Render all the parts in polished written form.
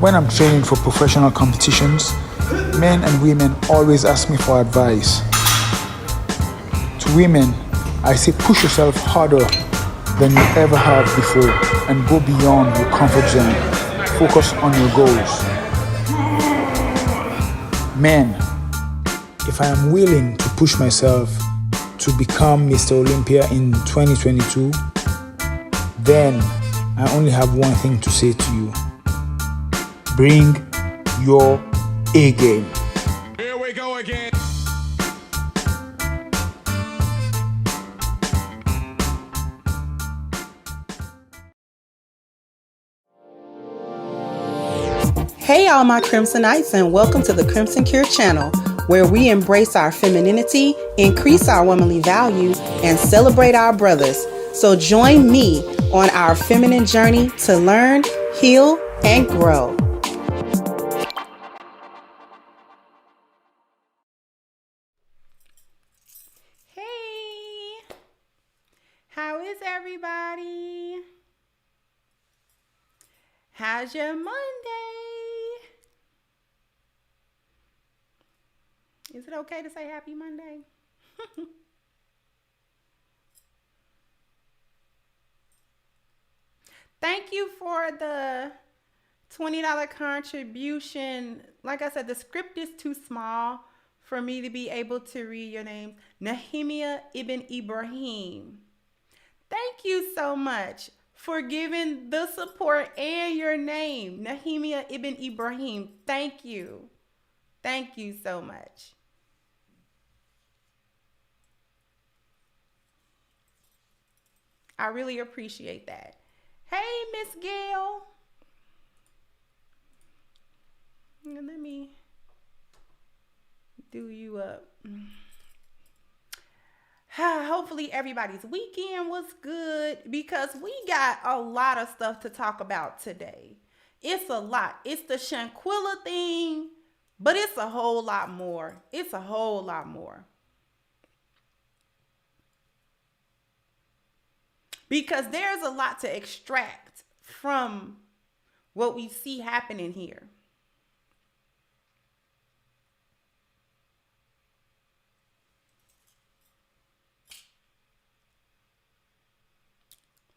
When I'm training for professional competitions, men and women always ask me for advice. To women, I say push yourself harder than you ever have before and go beyond your comfort zone. Focus on your goals. Men, if I am willing to push myself to become Mr. Olympia in 2022, then I only have one thing to say to you. Bring your A game. Here we go again. Hey all my Crimsonites, and welcome to the Crimson Cure channel, where we embrace our femininity, increase our womanly value, and celebrate our brothers. So join me on our feminine journey to learn, heal, and grow. Hey, how is everybody? How's your Monday? Is it okay to say happy Monday? Thank you for the $20 contribution. Like I said, the script is too small for me to be able to read your names. Nehemiah Ibn Ibrahim. Thank you so much for giving the support and your name. Nehemiah Ibn Ibrahim. Thank you. Thank you so much. I really appreciate that. Hey, Miss Gail. Let me do you up. Hopefully everybody's weekend was good, because we got a lot of stuff to talk about today. It's a lot. It's the Shanquella thing, but it's a whole lot more. It's a whole lot more. Because there's a lot to extract from what we see happening here.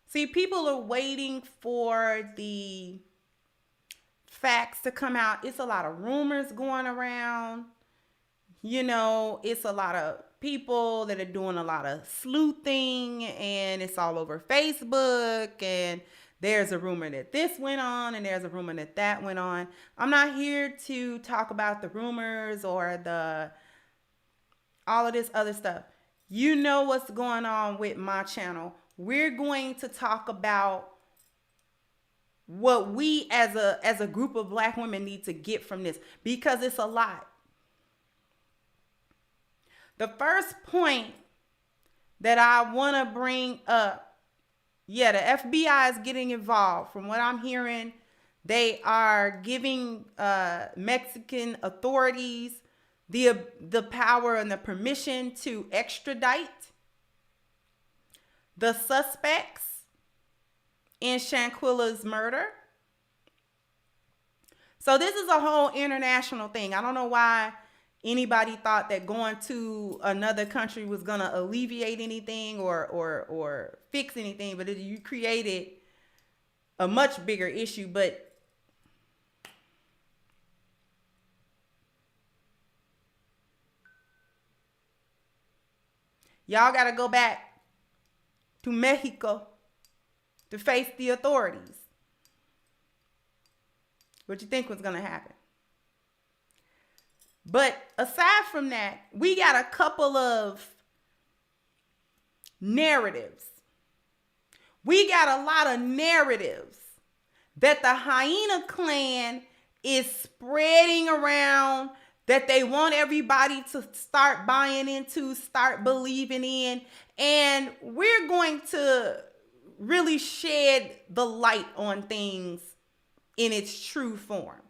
See, people are waiting for the facts to come out. It's a lot of rumors going around. You know, it's a lot of people that are doing a lot of sleuthing, and it's all over Facebook, and there's a rumor that this went on and there's a rumor that that went on. I'm not here to talk about the rumors or all of this other stuff. You know what's going on with my channel. We're going to talk about what we as a group of Black women need to get from this, because it's a lot. The first point that I want to bring up, the FBI is getting involved. From what I'm hearing, they are giving Mexican authorities the power and the permission to extradite the suspects in Shanquella's murder. So this is a whole international thing. I don't know why anybody thought that going to another country was going to alleviate anything or fix anything, but you created a much bigger issue. But y'all got to go back to Mexico to face the authorities. What you think was going to happen? But aside from that, we got a couple of narratives. We got a lot of narratives that the Hyena clan is spreading around, that they want everybody to start buying into, start believing in. And we're going to really shed the light on things in its true form.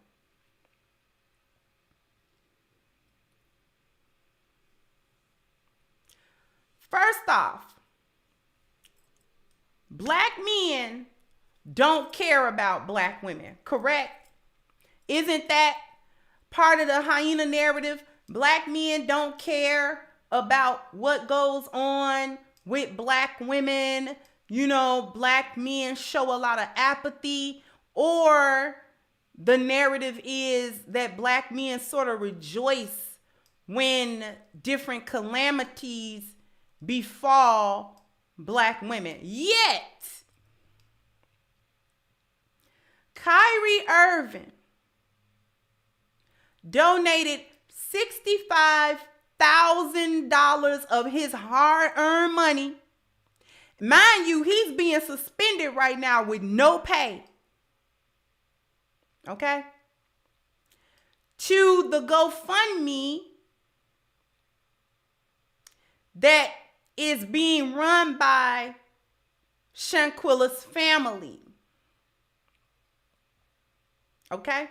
First off, Black men don't care about Black women, correct? Isn't that part of the hyena narrative? Black men don't care about what goes on with black women. You know, black men show a lot of apathy, or the narrative is that black men sort of rejoice when different calamities befall black women. Yet, Kyrie Irving donated $65,000 of his hard-earned money. Mind you, he's being suspended right now with no pay. Okay? To the GoFundMe that is being run by Shanquella's family. Okay?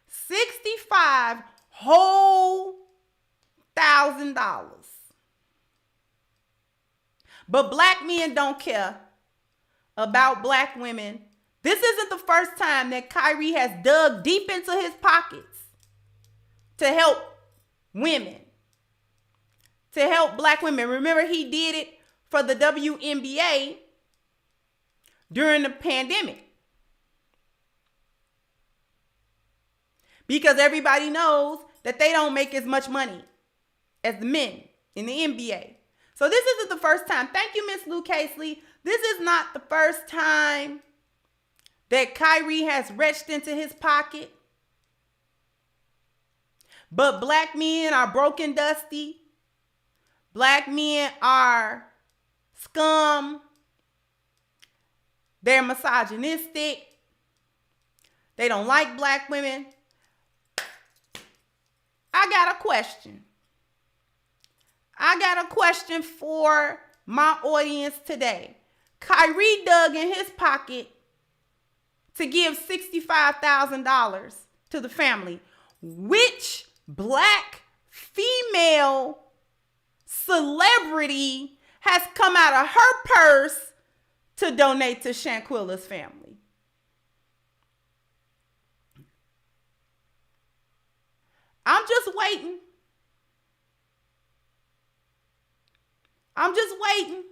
65 whole $1,000. But black men don't care about black women. This isn't the first time that Kyrie has dug deep into his pockets to help women, to help black women. Remember, he did it for the WNBA during the pandemic. Because everybody knows that they don't make as much money as the men in the NBA. So this isn't the first time. Thank you, Miss Lou Casely. This is not the first time that Kyrie has reached into his pocket. But black men are broken, dusty. Black men are scum. They're misogynistic. They don't like black women. I got a question. I got a question for my audience today. Kyrie dug in his pocket to give $65,000 to the family. Which black female celebrity has come out of her purse to donate to Shanquella's family? I'm just waiting. I'm just waiting.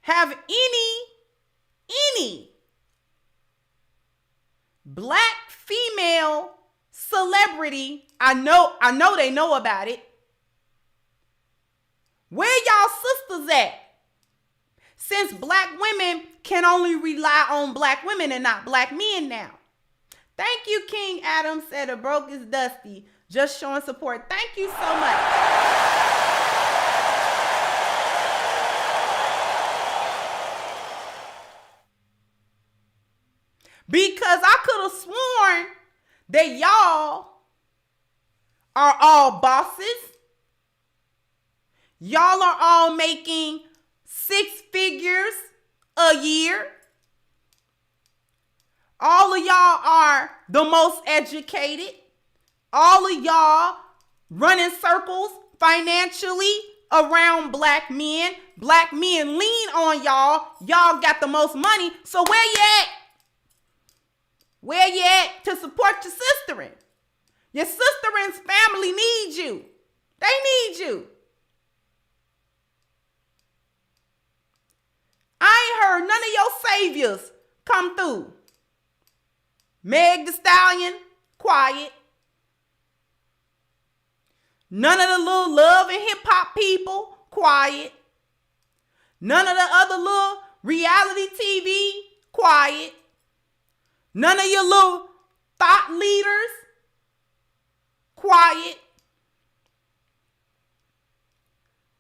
Have any black female celebrity, I know they know about it. Where y'all sisters at? Since black women can only rely on black women and not black men now. Thank you, King Adam said a broke is dusty. Just showing support. Thank you so much. Because I could have sworn that y'all are all bosses. Y'all are all making 6 figures a year. All of y'all are the most educated. All of y'all running circles financially around black men. Black men lean on y'all. Y'all got the most money. So where you at? Where you at to support your sisterin'? Your sistering's family needs you. They need you. I ain't heard none of your saviors come through. Meg Thee Stallion, quiet. None of the little love and hip hop people, quiet. None of the other little reality TV, quiet. None of your little thought leaders, quiet.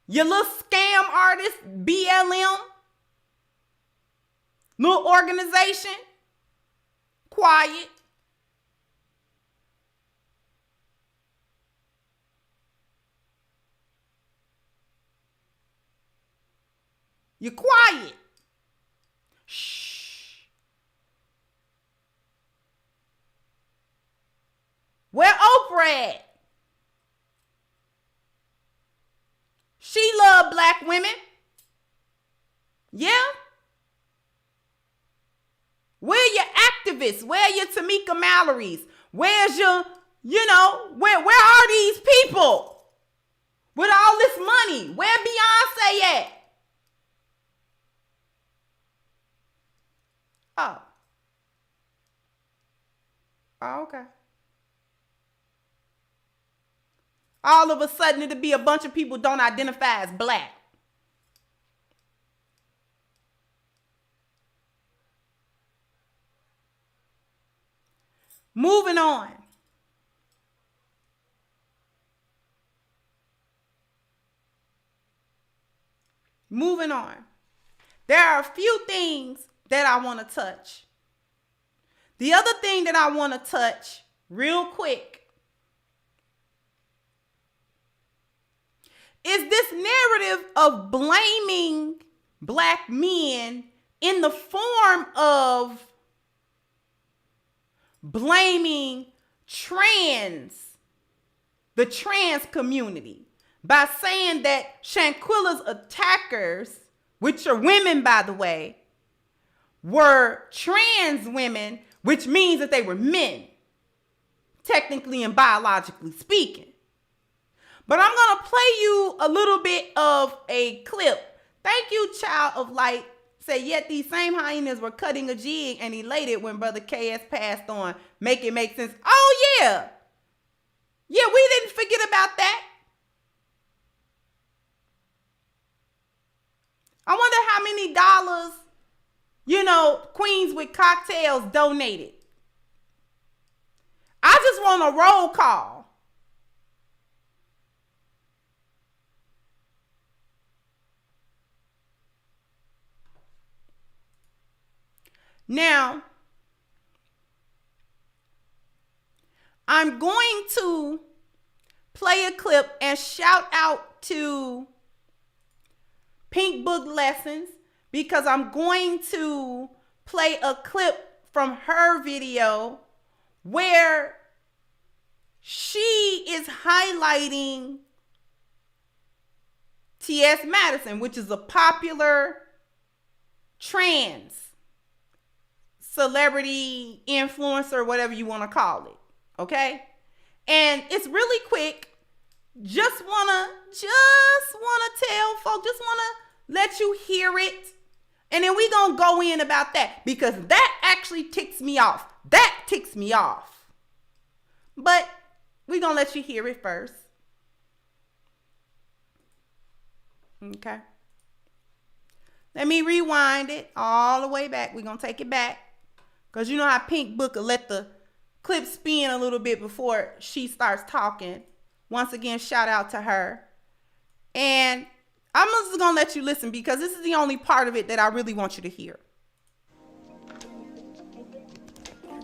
Your little scam artist, BLM, little organization, quiet. You're quiet. Shh. Where Oprah at? She loved black women. Yeah. Where your Davis? Where are your Tamika Mallory's? Where's your, where are these people with all this money? Where Beyonce at? Oh. Oh, okay. All of a sudden, it'll be a bunch of people don't identify as black. Moving on. Moving on. There are a few things that I want to touch. The other thing that I want to touch real quick is this narrative of blaming black men in the form of blaming the trans community, by saying that Shanquella's attackers, which are women, by the way, were trans women, which means that they were men, technically and biologically speaking. But I'm going to play you a little bit of a clip. Thank you, Child of Light. Say, yet these same hyenas were cutting a jig and elated when Brother KS passed on. Make it make sense. Oh, yeah. Yeah, we didn't forget about that. I wonder how many dollars, Queens with Cocktails donated. I just want a roll call. Now, I'm going to play a clip and shout out to Pink Book Lessons, because I'm going to play a clip from her video where she is highlighting T.S. Madison, which is a popular trans celebrity, influencer, whatever you want to call it. Okay? And it's really quick. Just wanna tell folks, just wanna let you hear it. And then we gonna go in about that, because that actually ticks me off. That ticks me off. But we gonna let you hear it first. Okay. Let me rewind it all the way back. We're gonna take it back, because you know how Pink Book will let the clip spin a little bit before she starts talking. Once again, shout out to her. And I'm just going to let you listen, because this is the only part of it that I really want you to hear.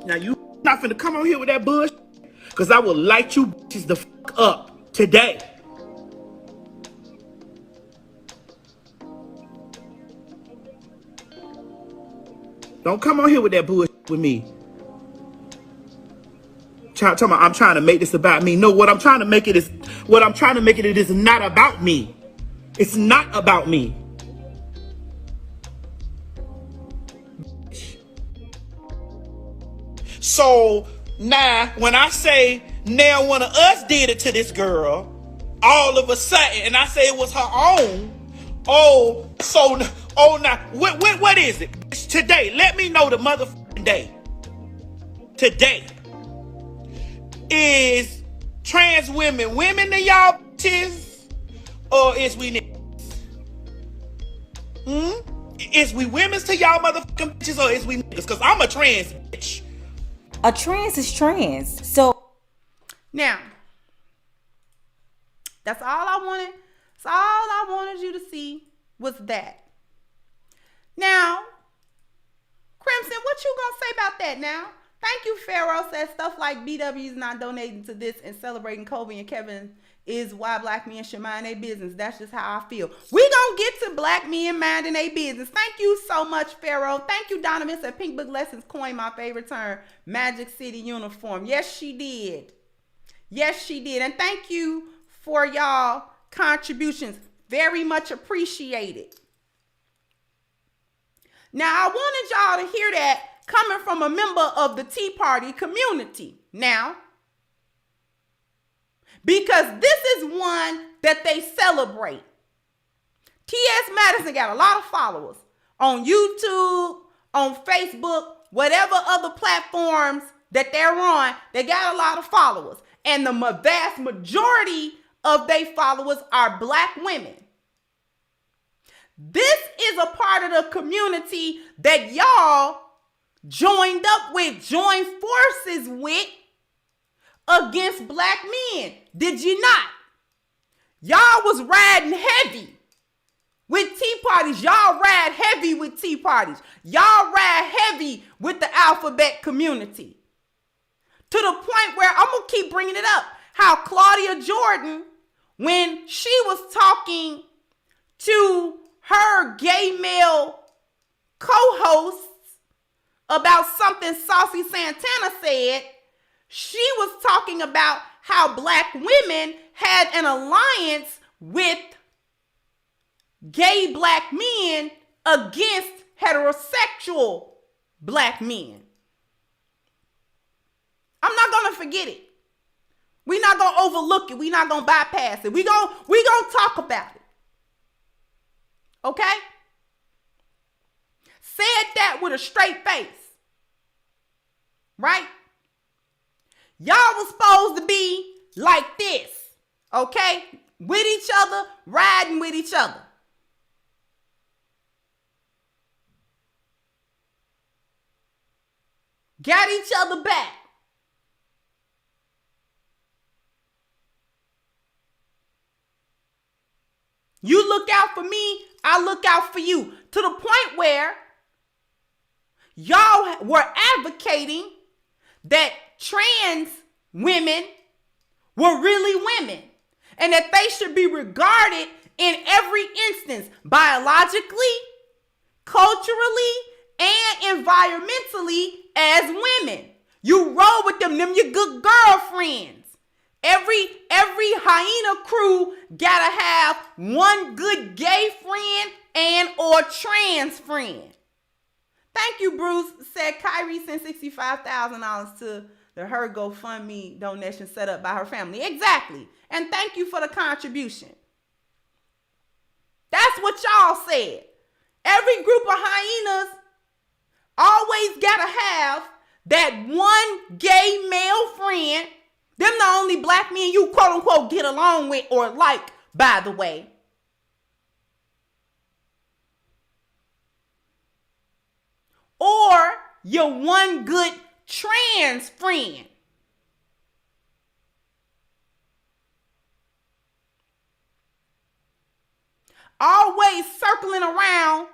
Now you not finna come on here with that bush, because I will light you bitches the fuck up today. Don't come on here with that bush with me. I'm trying to make this about me. No, what I'm trying to make it is not about me. It's not about me. So now when I say now one of us did it to this girl, all of a sudden, and I say it was her own. Now what is it? It's today. Let me know the motherfucking day. Today. Is trans women to y'all bitches, or is we niggas? Is we women's to y'all motherfucking bitches, or is we niggas? Because I'm a trans bitch. A trans is trans. So now, that's all I wanted. That's all I wanted you to see was that. Now, Crimson, what you gonna say about that now? Thank you, Pharaoh. Says stuff like BW's not donating to this and celebrating Kobe and Kevin is why black men should mind their business. That's just how I feel. We gonna get to black men minding their business. Thank you so much, Pharaoh. Thank you, Donovan. Said Pink Book Lessons coined my favorite term, Magic City uniform. Yes, she did. Yes, she did. And thank you for y'all contributions. Very much appreciated. Now, I wanted y'all to hear that coming from a member of the Tea Party community. Now, because this is one that they celebrate. T.S. Madison got a lot of followers on YouTube, on Facebook, whatever other platforms that they're on. They got a lot of followers. And the vast majority of their followers are Black women. This is a part of the community that y'all joined forces with against Black men. Did you not? Y'all was riding heavy with tea parties. Y'all ride heavy with tea parties. Y'all ride heavy with the alphabet community. To the point where I'm going to keep bringing it up. How Claudia Jordan, when she was talking to her gay male co-hosts about something Saucy Santana said, she was talking about how Black women had an alliance with gay Black men against heterosexual Black men. I'm not going to forget it. We're not going to overlook it. We're not going to bypass it. We're going to talk about it. Okay? Said that with a straight face. Right? Y'all was supposed to be like this. Okay? With each other, riding with each other. Got each other back. You look out for me, I look out for you. To the point where y'all were advocating that trans women were really women and that they should be regarded in every instance, biologically, culturally, and environmentally as women. You roll with them your good girlfriends. Every hyena crew gotta have one good gay friend and or trans friend. Thank you, Bruce. Said Kyrie sent $65,000 to her GoFundMe donation set up by her family. Exactly. And thank you for the contribution. That's what y'all said. Every group of hyenas always gotta have that one gay male friend. Them the only Black men you quote unquote get along with or like, by the way. Or your one good trans friend. Always circling around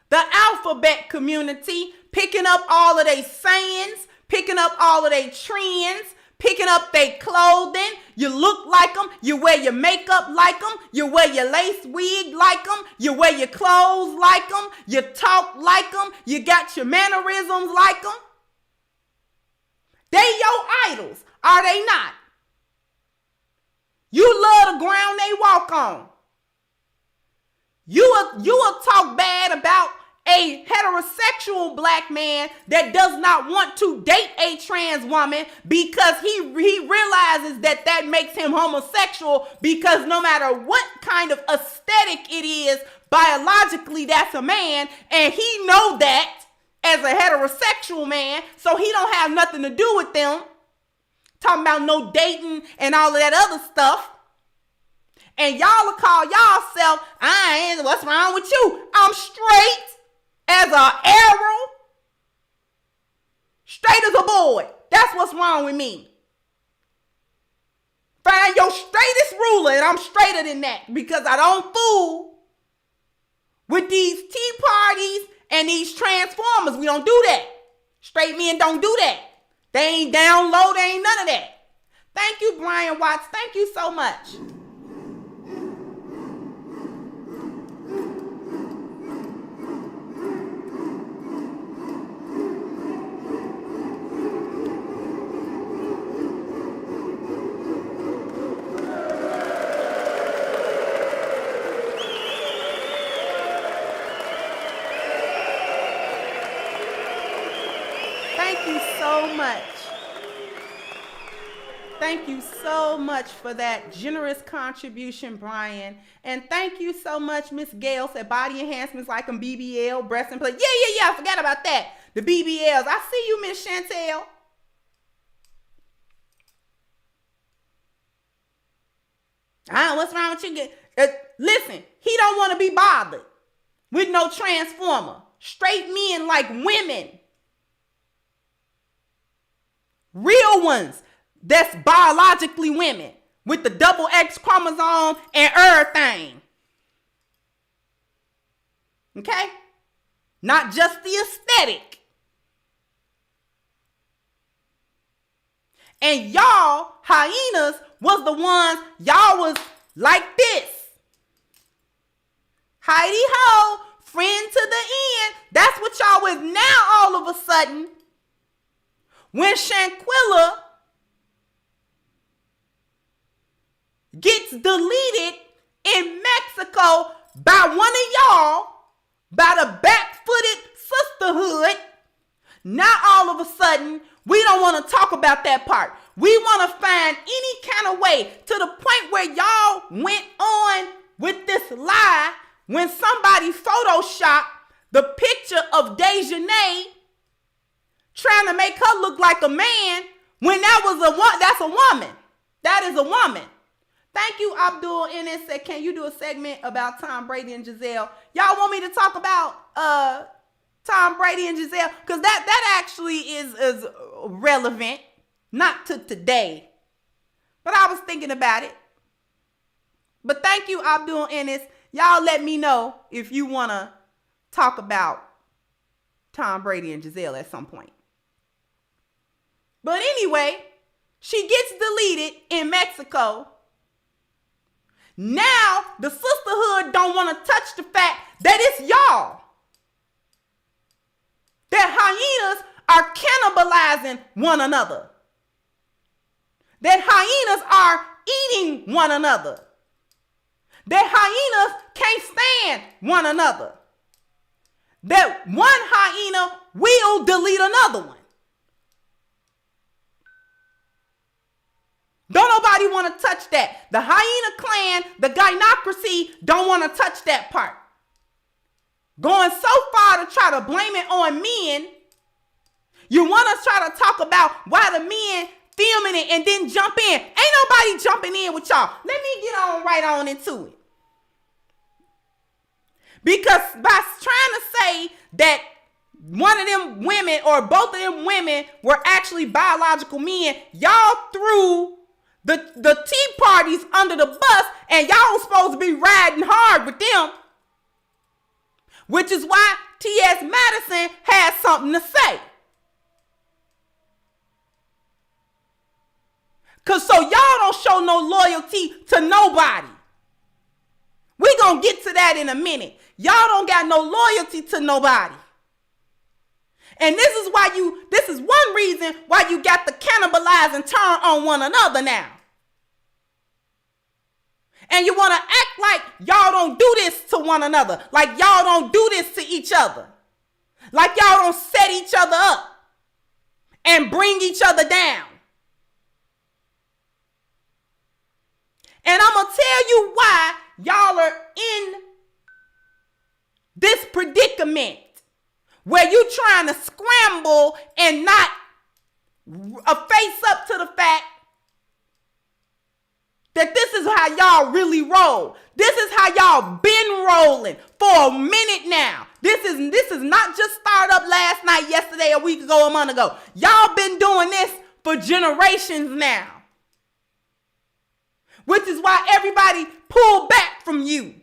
the alphabet community, picking up all of their sayings, picking up all of their trends, picking up their clothing. You look like them. You wear your makeup like them. You wear your lace wig like them. You wear your clothes like them. You talk like them. You got your mannerisms like them. They your idols, are they not? You love the ground they walk on. You will talk bad about a heterosexual Black man that does not want to date a trans woman because he realizes that makes him homosexual, because no matter what kind of aesthetic it is, biologically that's a man, and he know that as a heterosexual man, so he don't have nothing to do with them. Talking about no dating and all of that other stuff. And y'all will call y'allself, what's wrong with you? I'm straight as an arrow. Straight as a board. That's what's wrong with me. Find your straightest ruler, and I'm straighter than that, because I don't fool with these tea parties and these transformers. We don't do that. Straight men don't do that. They ain't down low. They ain't none of that. Thank you, Brian Watts. Thank you so much. so much. Thank you so much for that generous contribution, Brian. And thank you so much, Miss Gail said body enhancements like them BBL, breast implant. Yeah. I forgot about that. The BBLs. I see you, Miss Chantel. What's wrong with you? Listen, he don't want to be bothered with no transformer. Straight men like women. Real ones. That's biologically women with the double X chromosome and everything. Okay? Not just the aesthetic. And y'all, hyenas, was the ones, y'all was like this. Heidi ho, friend to the end. That's what y'all was now all of a sudden. When Shanquella gets deleted in Mexico by one of y'all, by the back-footed sisterhood, now all of a sudden, we don't want to talk about that part. We want to find any kind of way to the point where y'all went on with this lie when somebody photoshopped the picture of Dejanay trying to make her look like a man when that's a woman. That is a woman. Thank you, Abdul Ennis said, can you do a segment about Tom Brady and Giselle? Y'all want me to talk about Tom Brady and Giselle? Because that actually is relevant. Not to today. But I was thinking about it. But thank you, Abdul Ennis. Y'all let me know if you want to talk about Tom Brady and Giselle at some point. But anyway, she gets deleted in Mexico. Now, the sisterhood don't want to touch the fact that it's y'all. That hyenas are cannibalizing one another. That hyenas are eating one another. That hyenas can't stand one another. That one hyena will delete another one. Don't nobody want to touch that. The hyena clan, the gynocracy, don't want to touch that part. Going so far to try to blame it on men. You want to try to talk about why the men filming it and then jump in. Ain't nobody jumping in with y'all. Let me get on right on into it. Because by trying to say that one of them women or both of them women were actually biological men, y'all threw the Tea Parties under the bus and y'all was supposed to be riding hard with them. Which is why T.S. Madison has something to say. Because so y'all don't show no loyalty to nobody. We gonna get to that in a minute. Y'all don't got no loyalty to nobody. And this is one reason why you got the cannibalize and turn on one another now. And you want to act like y'all don't do this to one another. Like y'all don't do this to each other. Like y'all don't set each other up and bring each other down. And I'm going to tell you why y'all are in this predicament where you trying to scramble and not face up to the fact that this is how y'all really roll. This is how y'all been rolling for a minute now. This is not just started up last night, yesterday, a week ago, a month ago. Y'all been doing this for generations now. Which is why everybody pulled back from you.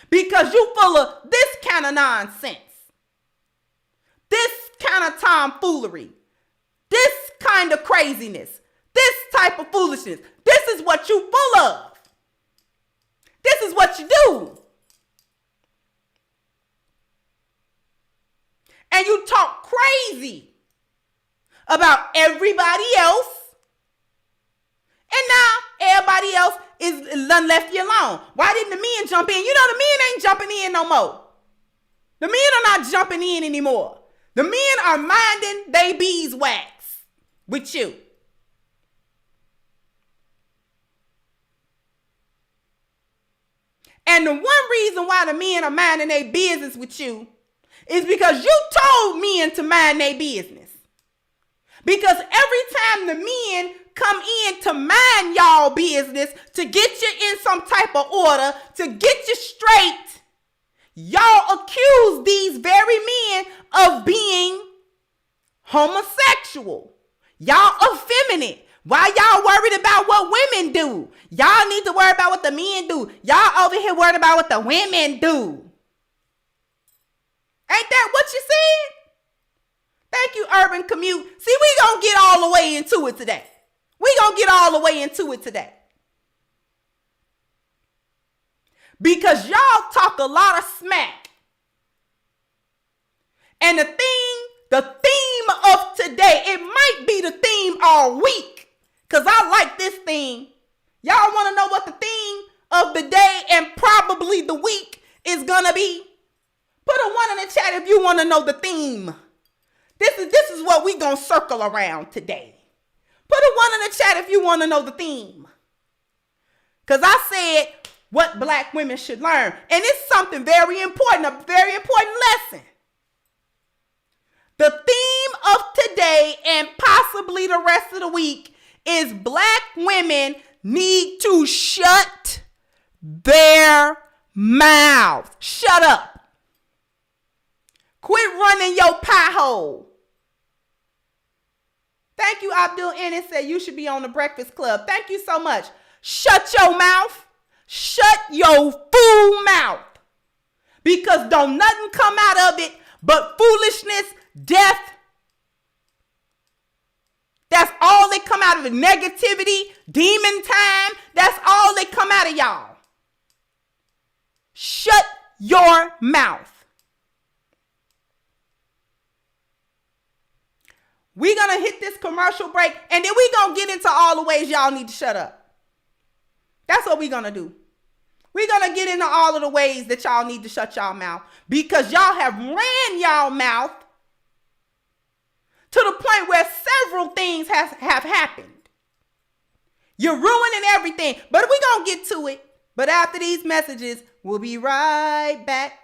Because you full of this kind of nonsense. This kind of tomfoolery. This kind of craziness. This type of foolishness. This is what you full of. This is what you do. And you talk crazy about everybody else. And now everybody else is done left you alone. Why didn't the men jump in? You know the men ain't jumping in no more. The men are not jumping in anymore. The men are minding they beeswax with you. And the one reason why the men are minding their business with you is because you told men to mind their business. Because every time the men come in to mind y'all business, to get you in some type of order, to get you straight, y'all accuse these very men of being homosexual. Y'all effeminate. Why y'all worried about what women do? Y'all need to worry about what the men do. Y'all over here worried about what the women do. Ain't that what you said? Thank you, Urban Commute. See, we gonna get all the way into it today. Because y'all talk a lot of smack. And the theme of today, it might be the theme all week. Because I like this theme. Y'all want to know what the theme of the day and probably the week is going to be? Put a 1 in the chat if you want to know the theme. This is what we going to circle around today. Put a 1 in the chat if you want to know the theme. Because I said what black women should learn. And it's something very important, a very important lesson. The theme of today and possibly the rest of the week is black women need to shut their mouths. Shut up. Quit running your pie hole. Thank you, Abdul Ennis said you should be on the Breakfast Club. Thank you so much. Shut your mouth. Shut your fool mouth. Because don't nothing come out of it but foolishness, death. That's all that come out of it. Negativity, demon time. That's all that come out of y'all. Shut your mouth. We're going to hit this commercial break, and then we're going to get into all the ways y'all need to shut up. That's what we're going to do. We're going to get into all of the ways that y'all need to shut y'all mouth, because y'all have ran y'all mouth to the point where several things have happened. You're ruining everything, but we're going to get to it. But after these messages, we'll be right back.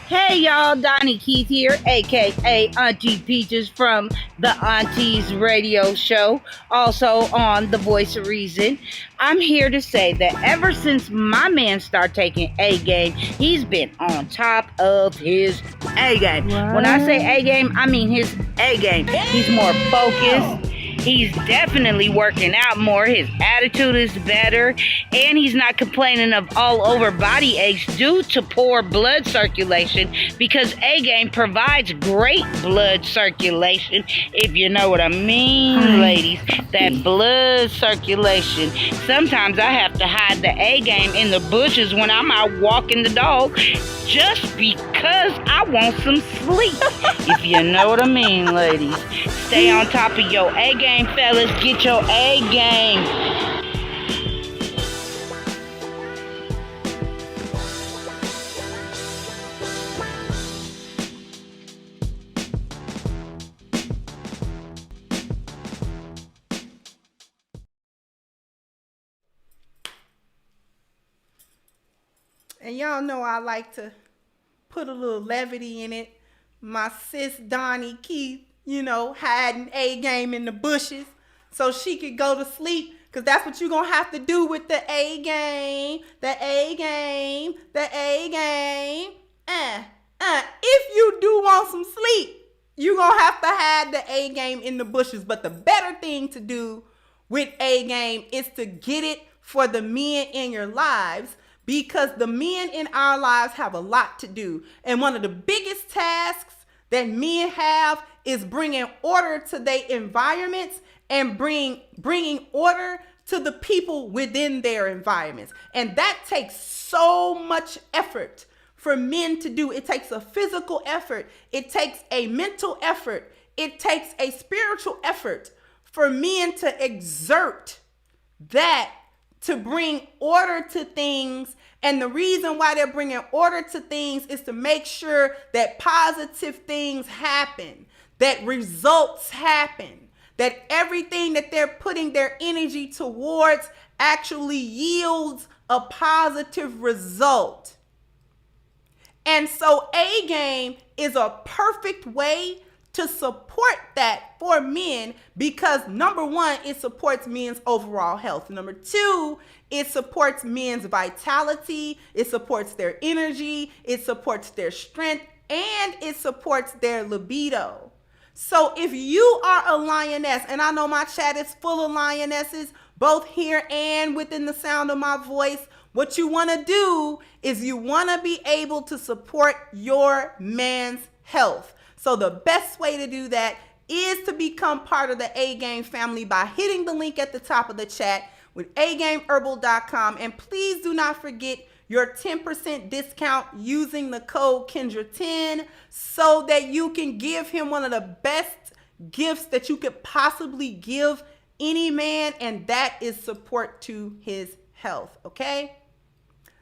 Hey y'all, Donnie Keith here, aka Auntie Peaches from the Aunties Radio Show, also on The Voice of Reason. I'm here to say that ever since my man started taking A game, he's been on top of his A game. What? When I say A game, I mean his A game. He's more focused. He's definitely working out more. His attitude is better. And he's not complaining of all over body aches due to poor blood circulation, because A-Game provides great blood circulation, if you know what I mean, ladies. That blood circulation. Sometimes I have to hide the A-Game in the bushes when I'm out walking the dog, just because I want some sleep. If you know what I mean, ladies. Stay on top of your A-Game, fellas. Get your A-Game. And y'all know I like to put a little levity in it. My sis Donnie Keith, you know, hiding A-Game in the bushes so she could go to sleep. Because that's what you're going to have to do with the A-Game. The A-Game. The A-Game. If you do want some sleep, you're going to have to hide the A-Game in the bushes. But the better thing to do with A-Game is to get it for the men in your lives, because the men in our lives have a lot to do. And one of the biggest tasks that men have is bringing order to their environments and bringing order to the people within their environments. And that takes so much effort for men to do. It takes a physical effort. It takes a mental effort. It takes a spiritual effort for men to exert that to bring order to things. And the reason why they're bringing order to things is to make sure that positive things happen, that results happen, that everything that they're putting their energy towards actually yields a positive result. And so A game is a perfect way to support that for men because number one, it supports men's overall health. Number two, it supports men's vitality. It supports their energy. It supports their strength and it supports their libido. So if you are a lioness, and I know my chat is full of lionesses, both here and within the sound of my voice, what you want to do is you want to be able to support your man's health. So the best way to do that is to become part of the A Game family by hitting the link at the top of the chat with agameherbal.com. And please do not forget your 10% discount using the code Kendra10 so that you can give him one of the best gifts that you could possibly give any man, and that is support to his health, okay?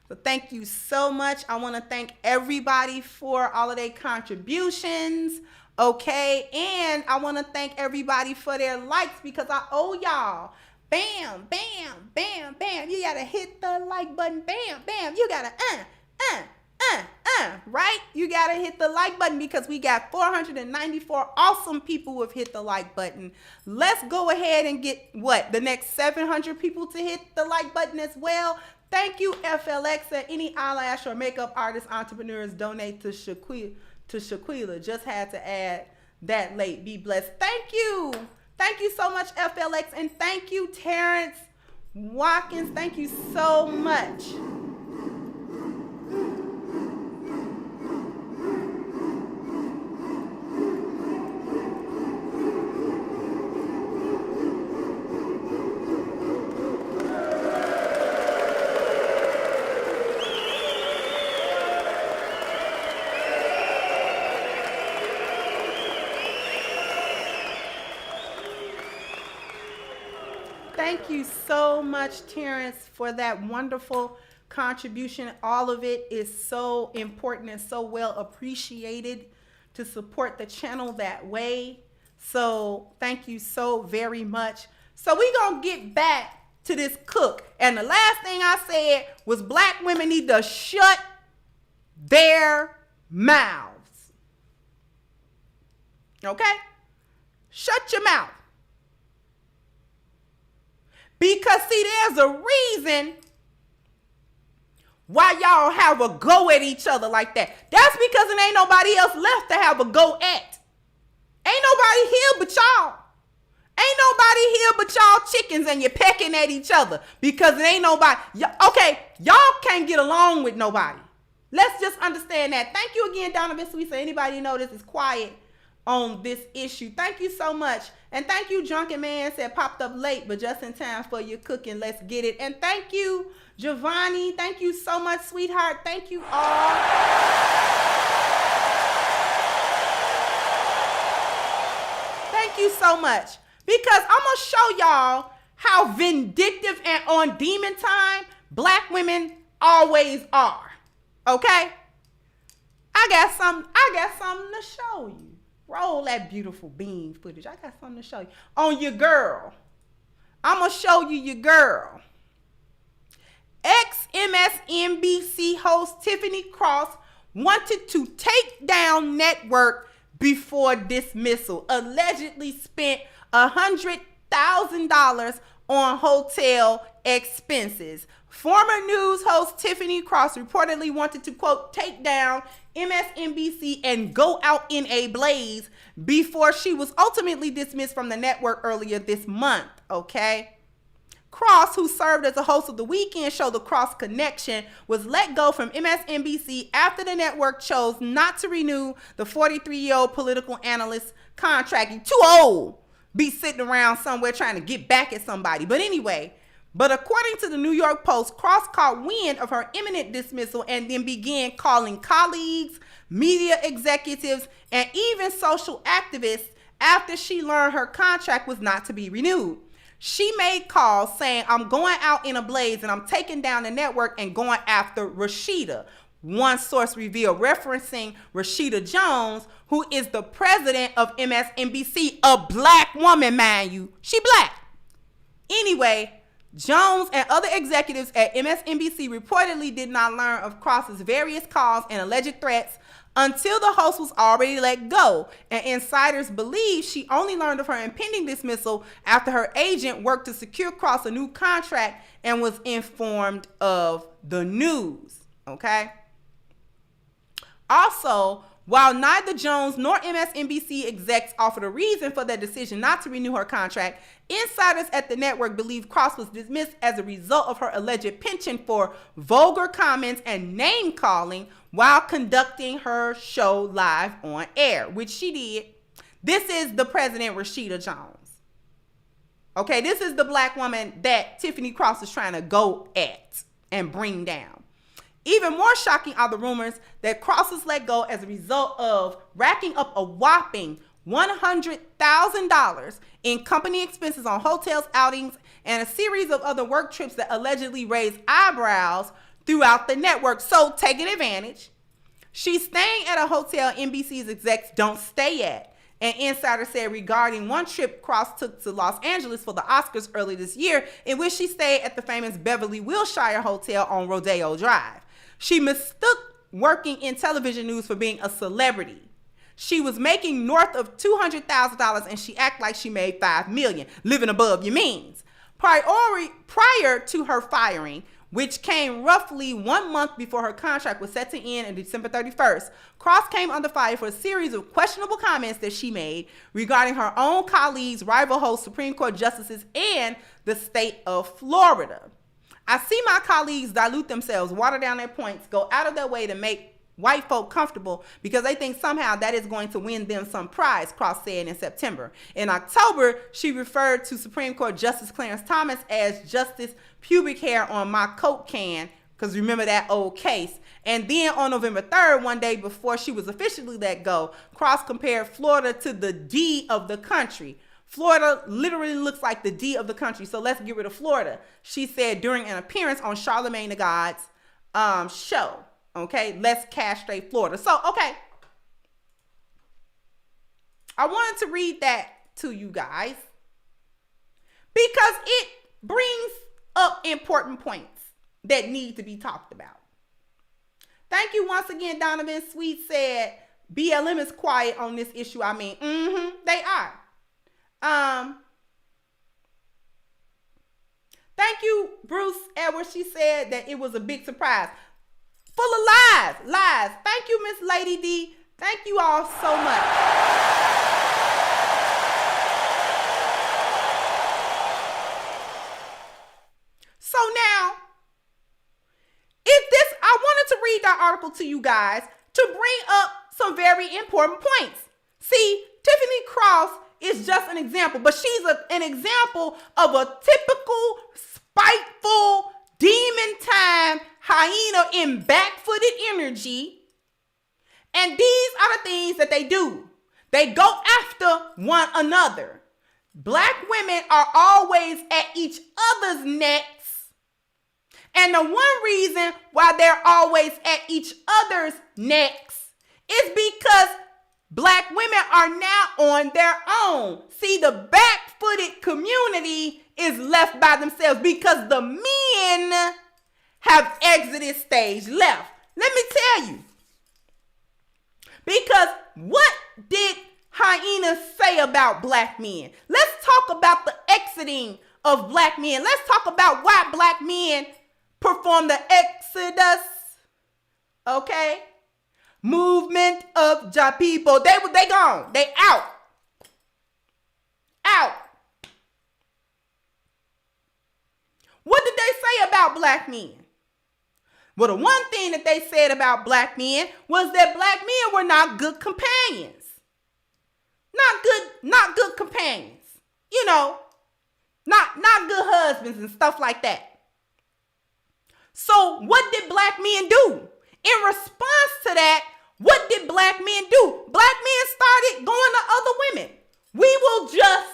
So thank you so much. I want to thank everybody for all of their contributions, okay? And I want to thank everybody for their likes because I owe y'all. Bam, bam, bam, bam. You got to hit the like button. Bam, bam. You got to right? You got to hit the like button because we got 494 awesome people who have hit the like button. Let's go ahead and get the next 700 people to hit the like button as well. Thank you, FLX, and any eyelash or makeup artist entrepreneurs donate to Shanquella. Just had to add that late. Be blessed. Thank you. Thank you so much, FLX, and thank you, Terrence Watkins. Thank you so much. Thank you so much, Terrence, for that wonderful contribution. All of it is so important and so well appreciated to support the channel that way. So thank you so very much. So we're going to get back to this cook. And the last thing I said was black women need to shut their mouths. Okay? Shut your mouth. Because, see, there's a reason why y'all have a go at each other like that. That's because there ain't nobody else left to have a go at. Ain't nobody here but y'all. Ain't nobody here but y'all chickens and you're pecking at each other because it ain't nobody. Okay, y'all can't get along with nobody. Let's just understand that. Thank you again, Donovan Sweet. So anybody know this is quiet on this issue. Thank you so much. And thank you, Drunken Man said popped up late, but just in time for your cooking. Let's get it. And thank you, Giovanni. Thank you so much, sweetheart. Thank you all. Thank you so much. Because I'm going to show y'all how vindictive and on demon time black women always are. Okay? I got something to show you. Roll that beautiful bean footage. I got something to show you. On your girl. I'm going to show you your girl. Ex-MSNBC host Tiffany Cross wanted to take down network before dismissal. Allegedly spent $100,000 on hotel expenses. Former news host Tiffany Cross reportedly wanted to, quote, take down MSNBC and go out in a blaze before she was ultimately dismissed from the network earlier this month, okay? Cross, who served as a host of the weekend show The Cross Connection, was let go from MSNBC after the network chose not to renew the 43-year-old political analyst contract. You're too old be sitting around somewhere trying to get back at somebody. But anyway, according to the New York Post, Cross caught wind of her imminent dismissal and then began calling colleagues, media executives, and even social activists after she learned her contract was not to be renewed. She made calls saying, I'm going out in a blaze and I'm taking down the network and going after Rashida. One source revealed, referencing Rashida Jones, who is the president of MSNBC, a black woman, mind you. She black. Anyway, Jones and other executives at MSNBC reportedly did not learn of Cross's various calls and alleged threats until the host was already let go. And insiders believe she only learned of her impending dismissal after her agent worked to secure Cross a new contract and was informed of the news. Okay? Also, while neither Jones nor MSNBC execs offered a reason for their decision not to renew her contract, insiders at the network believe Cross was dismissed as a result of her alleged penchant for vulgar comments and name calling while conducting her show live on air, which she did. This is the president, Rashida Jones. Okay, this is the black woman that Tiffany Cross is trying to go at and bring down. Even more shocking are the rumors that Cross was let go as a result of racking up a whopping $100,000 in company expenses on hotels, outings, and a series of other work trips that allegedly raised eyebrows throughout the network. So taking advantage. She's staying at a hotel NBC's execs don't stay at. An insider said regarding one trip Cross took to Los Angeles for the Oscars early this year, in which she stayed at the famous Beverly Wilshire Hotel on Rodeo Drive. She mistook working in television news for being a celebrity. She was making north of $200,000 and she acted like she made $5 million, living above your means. Prior to her firing, which came roughly 1 month before her contract was set to end on December 31st, Cross came under fire for a series of questionable comments that she made regarding her own colleagues, rival hosts, Supreme Court justices, and the state of Florida. I see my colleagues dilute themselves, water down their points, go out of their way to make white folk comfortable because they think somehow that is going to win them some prize, Cross said in September. In October, she referred to Supreme Court Justice Clarence Thomas as Justice Pubic Hair on my Coke can, because remember that old case. And then on November 3rd, one day before she was officially let go, Cross compared Florida to the D of the country. Florida literally looks like the D of the country, so let's get rid of Florida, she said during an appearance on Charlemagne the God's show. Okay, let's castrate Florida. So, okay, I wanted to read that to you guys because it brings up important points that need to be talked about. Thank you once again, Donovan Sweet said BLM is quiet on this issue. I mean, they are. Thank you, Bruce Edwards. She said that it was a big surprise. Full of lies. Thank you, Miss Lady D. Thank you all so much. So now, I wanted to read that article to you guys to bring up some very important points. See, Tiffany Cross is just an example, but she's an example of a typical spiteful demon time hyena in back-footed energy. And these are the things that they do. They go after one another. Black women are always at each other's necks. And the one reason why they're always at each other's necks is because Black women are now on their own. See, the back-footed community is left by themselves because the men have exited stage left. Let me tell you. Because what did hyenas say about Black men? Let's talk about the exiting of Black men. Let's talk about why Black men perform the exodus. Okay? Movement of Ja people. They gone. They out. Out. What did they say about Black men? Well, the one thing that they said about Black men was that Black men were not good companions. Not good companions. You know, not good husbands and stuff like that. So what did Black men do? In response to that, what did Black men do? Black men started going to other women. We will just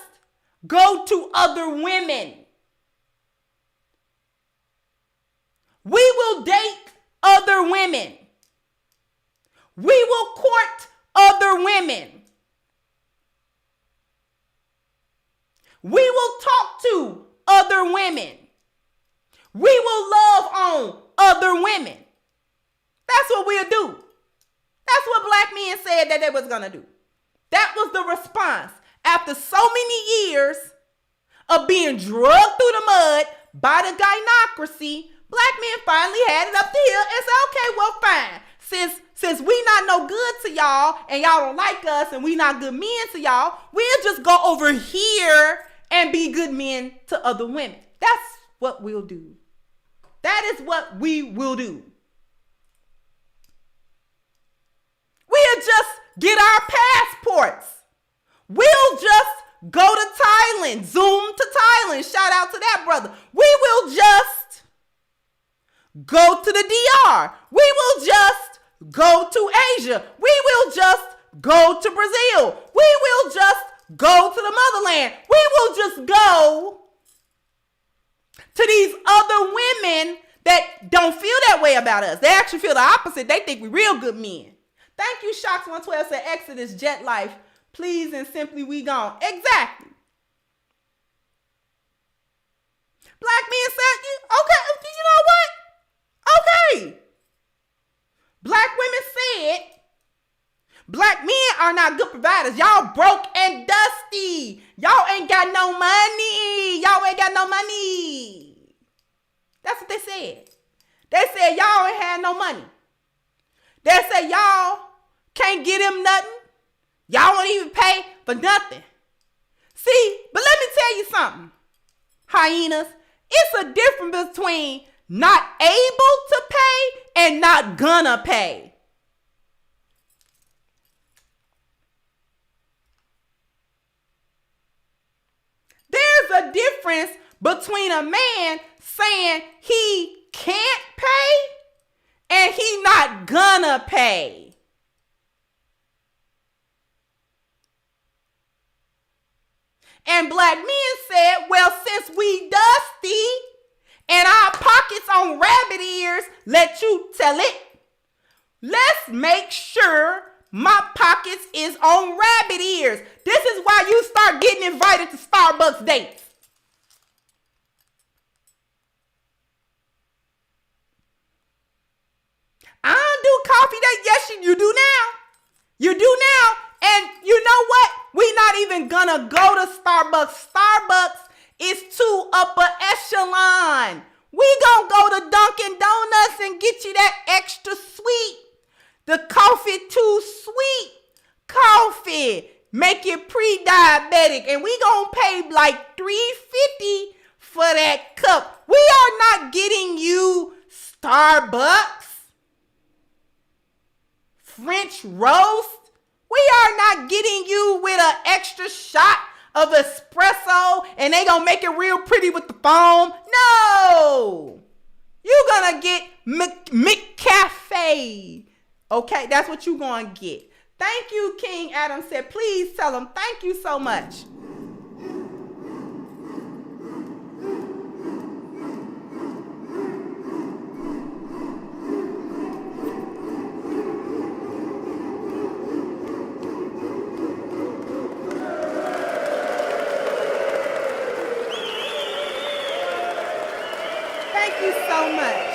go to other women. We will date other women. We will court other women. We will talk to other women. We will love on other women. That's what we'll do. That's what black men said that they was going to do. That was the response. After so many years of being drugged through the mud by the gynocracy, black men finally had it up the hill and said, okay, well, fine. Since we not no good to y'all and y'all don't like us and we not good men to y'all, we'll just go over here and be good men to other women. That's what we'll do. That is what we will do. We'll just get our passports. We'll just go to Thailand, Zoom to Thailand. Shout out to that brother. We will just go to the DR. We will just go to Asia. We will just go to Brazil. We will just go to the motherland. We will just go to these other women that don't feel that way about us. They actually feel the opposite. They think we're real good men. Thank you, Shocks 112 said Exodus, Jet Life, please and simply we gone. Exactly. Black men said, okay, you know what? Okay. Black women said, black men are not good providers. Y'all broke and dusty. Y'all ain't got no money. Y'all ain't got no money. That's what they said. They said y'all ain't had no money. They said y'all can't get him nothing. Y'all won't even pay for nothing. See, but let me tell you something, hyenas. It's a difference between not able to pay and not gonna pay. There's a difference between a man saying he can't pay and he not gonna pay. And black men said, well, since we dusty and our pockets on rabbit ears, let you tell it. Let's make sure my pockets is on rabbit ears. This is why you start getting invited to Starbucks dates. I don't do coffee dates. Yes, you do now. You do now. And you know what? We're not even gonna go to Starbucks. Starbucks is too upper echelon. We gonna go to Dunkin' Donuts and get you that extra sweet. The coffee too sweet. Coffee make you pre-diabetic. And we gonna pay like $3.50 for that cup. We are not getting you Starbucks. French roast. We are not getting you with an extra shot of espresso and they gonna make it real pretty with the foam. No, you gonna get McCafe. Okay, that's what you gonna get. Thank you, King Adam said. Please tell him thank you so much. Thank you so much.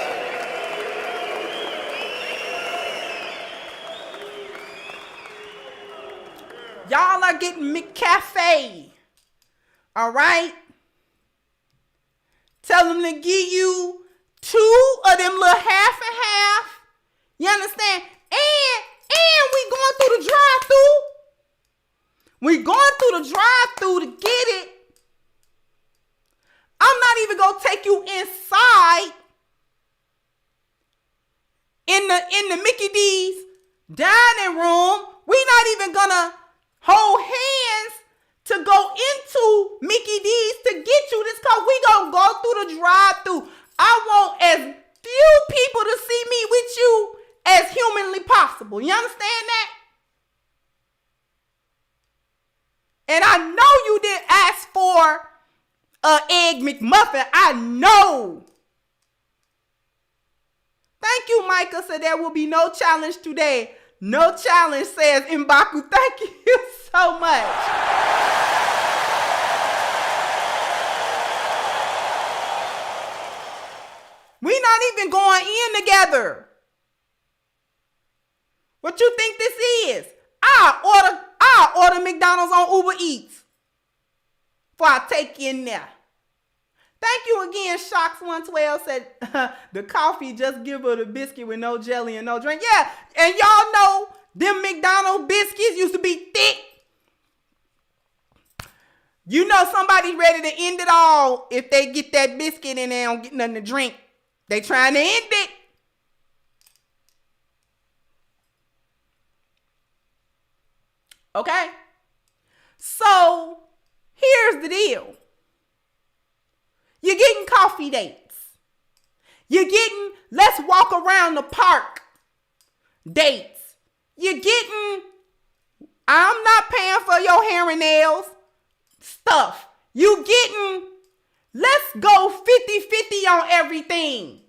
Y'all are getting McCafe. All right? Tell them to give you 2 of them little half and half. You understand? And we going through the drive-thru. We going through the drive-thru to get it. I'm not even going to take you inside in the Mickey D's dining room. We're not even going to hold hands to go into Mickey D's to get you this car. We going to go through the drive-thru. I want as few people to see me with you as humanly possible. You understand that? And I know you didn't ask for an egg McMuffin. I know. Thank you, Micah. Said there will be no challenge today. No challenge, says Mbaku. Thank you so much. We not even going in together. What you think this is? I'll order McDonald's on Uber Eats before I take you in there. Thank you again, Shocks112 said the coffee, just give her the biscuit with no jelly and no drink. Yeah, and y'all know them McDonald's biscuits used to be thick. You know somebody's ready to end it all if they get that biscuit and they don't get nothing to drink. They trying to end it. Okay? So, here's the deal. You're getting coffee dates. You're getting let's walk around the park dates. You're getting I'm not paying for your hair and nails stuff. You getting let's go 50-50 on everything.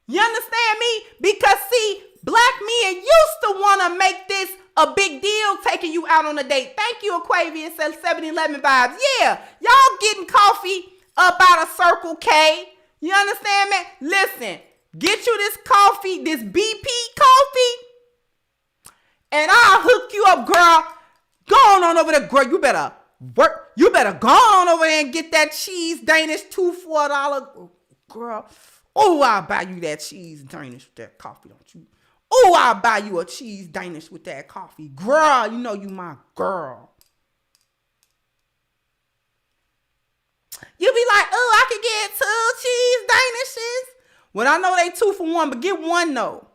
You understand me? Because see, black men used to want to make this a big deal taking you out on a date. Thank you, Aquavius, says 7-Eleven vibes. Yeah, y'all getting coffee up out of Circle K. You understand me? Listen, get you this coffee, this BP coffee, and I'll hook you up, girl. Go on over there, girl. You better work. You better go on over there and get that cheese Danish $2 for $4, girl. Oh, I'll buy you that cheese Danish with that coffee, don't you? Oh, I'll buy you a cheese Danish with that coffee. Girl, you know you my girl. You be like, oh, I could get 2 cheese Danishes. Well, I know they 2 for $1, but get one though.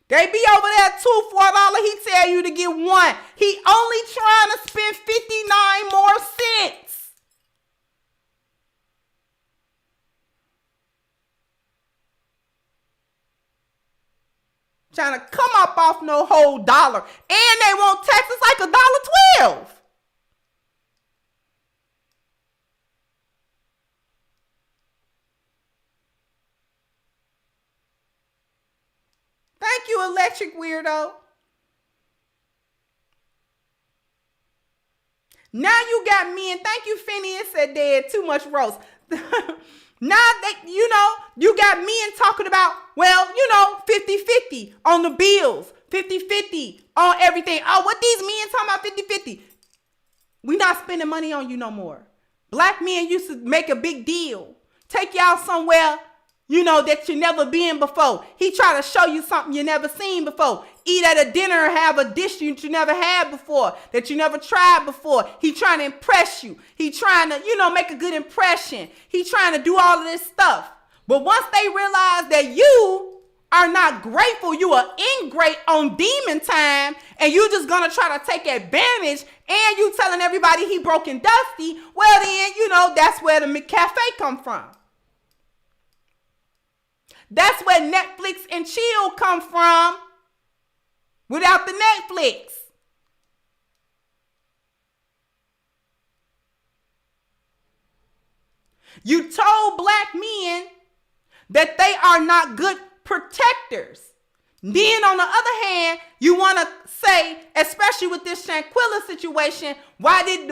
They be over there $2 for $4. He tell you to get one. He only trying to spend 59 more cents. Trying to come up off no whole dollar. And they want taxes like $1.12. Thank you, electric weirdo. Now you got me, and thank you, Phineas said dead, too much roast. Now that, you got men talking about, 50-50 on the bills, 50-50 on everything. Oh, what these men talking about 50-50? We not spending money on you no more. Black men used to make a big deal. Take y'all somewhere, that you never been before. He try to show you something you never seen before. Eat at a dinner or have a dish you never had before, that you never tried before. He trying to impress you. He trying to, make a good impression. He trying to do all of this stuff. But once they realize that you are not grateful, you are ingrate on demon time, and you just gonna try to take advantage, and you telling everybody he broke and dusty, well then, that's where the McCafe come from. That's where Netflix and chill come from without the Netflix. You told black men that they are not good protectors. Then on the other hand, you want to say, especially with this Shanquella situation, why did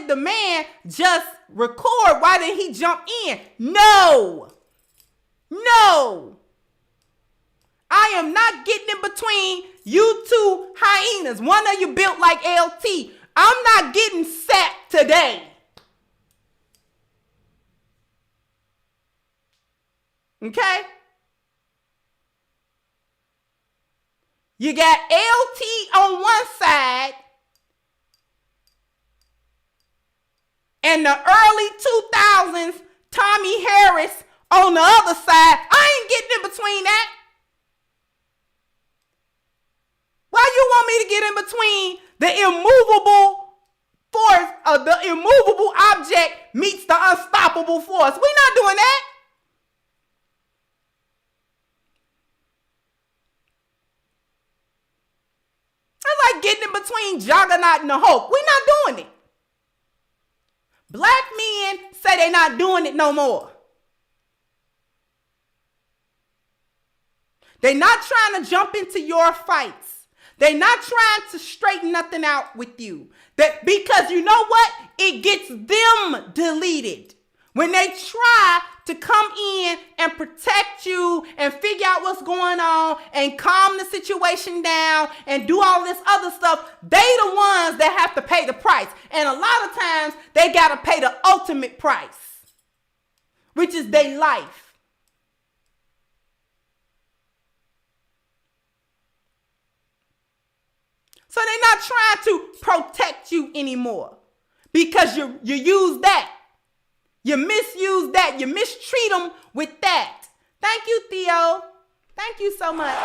the man just record? Why didn't he jump in? No. I am not getting in between you two hyenas. One of you built like LT. I'm not getting sacked today. Okay? You got LT on one side and the early 2000s Tommy Harris on the other side. I ain't getting in between that. Why you want me to get in between the immovable force of the immovable object meets the unstoppable force. We're not doing that. It's like getting in between Juggernaut and the Hulk. We're not doing it. Black men say they're not doing it no more. They're not trying to jump into your fights. They're not trying to straighten nothing out with you. Because you know what? It gets them deleted. When they try to come in and protect you and figure out what's going on and calm the situation down and do all this other stuff, they the ones that have to pay the price. And a lot of times they got to pay the ultimate price, which is their life. So they're not trying to protect you anymore because you use that. You misuse that. You mistreat them with that. Thank you, Theo. Thank you so much.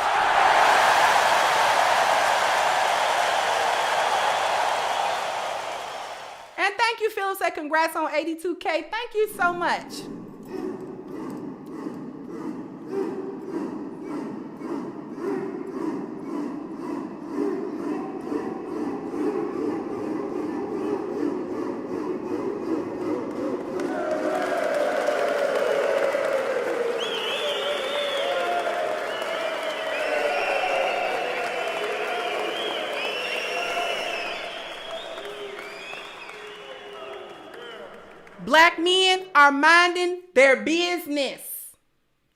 And thank you, Phyllis. Say congrats on 82K. Thank you so much. Black men are minding their business.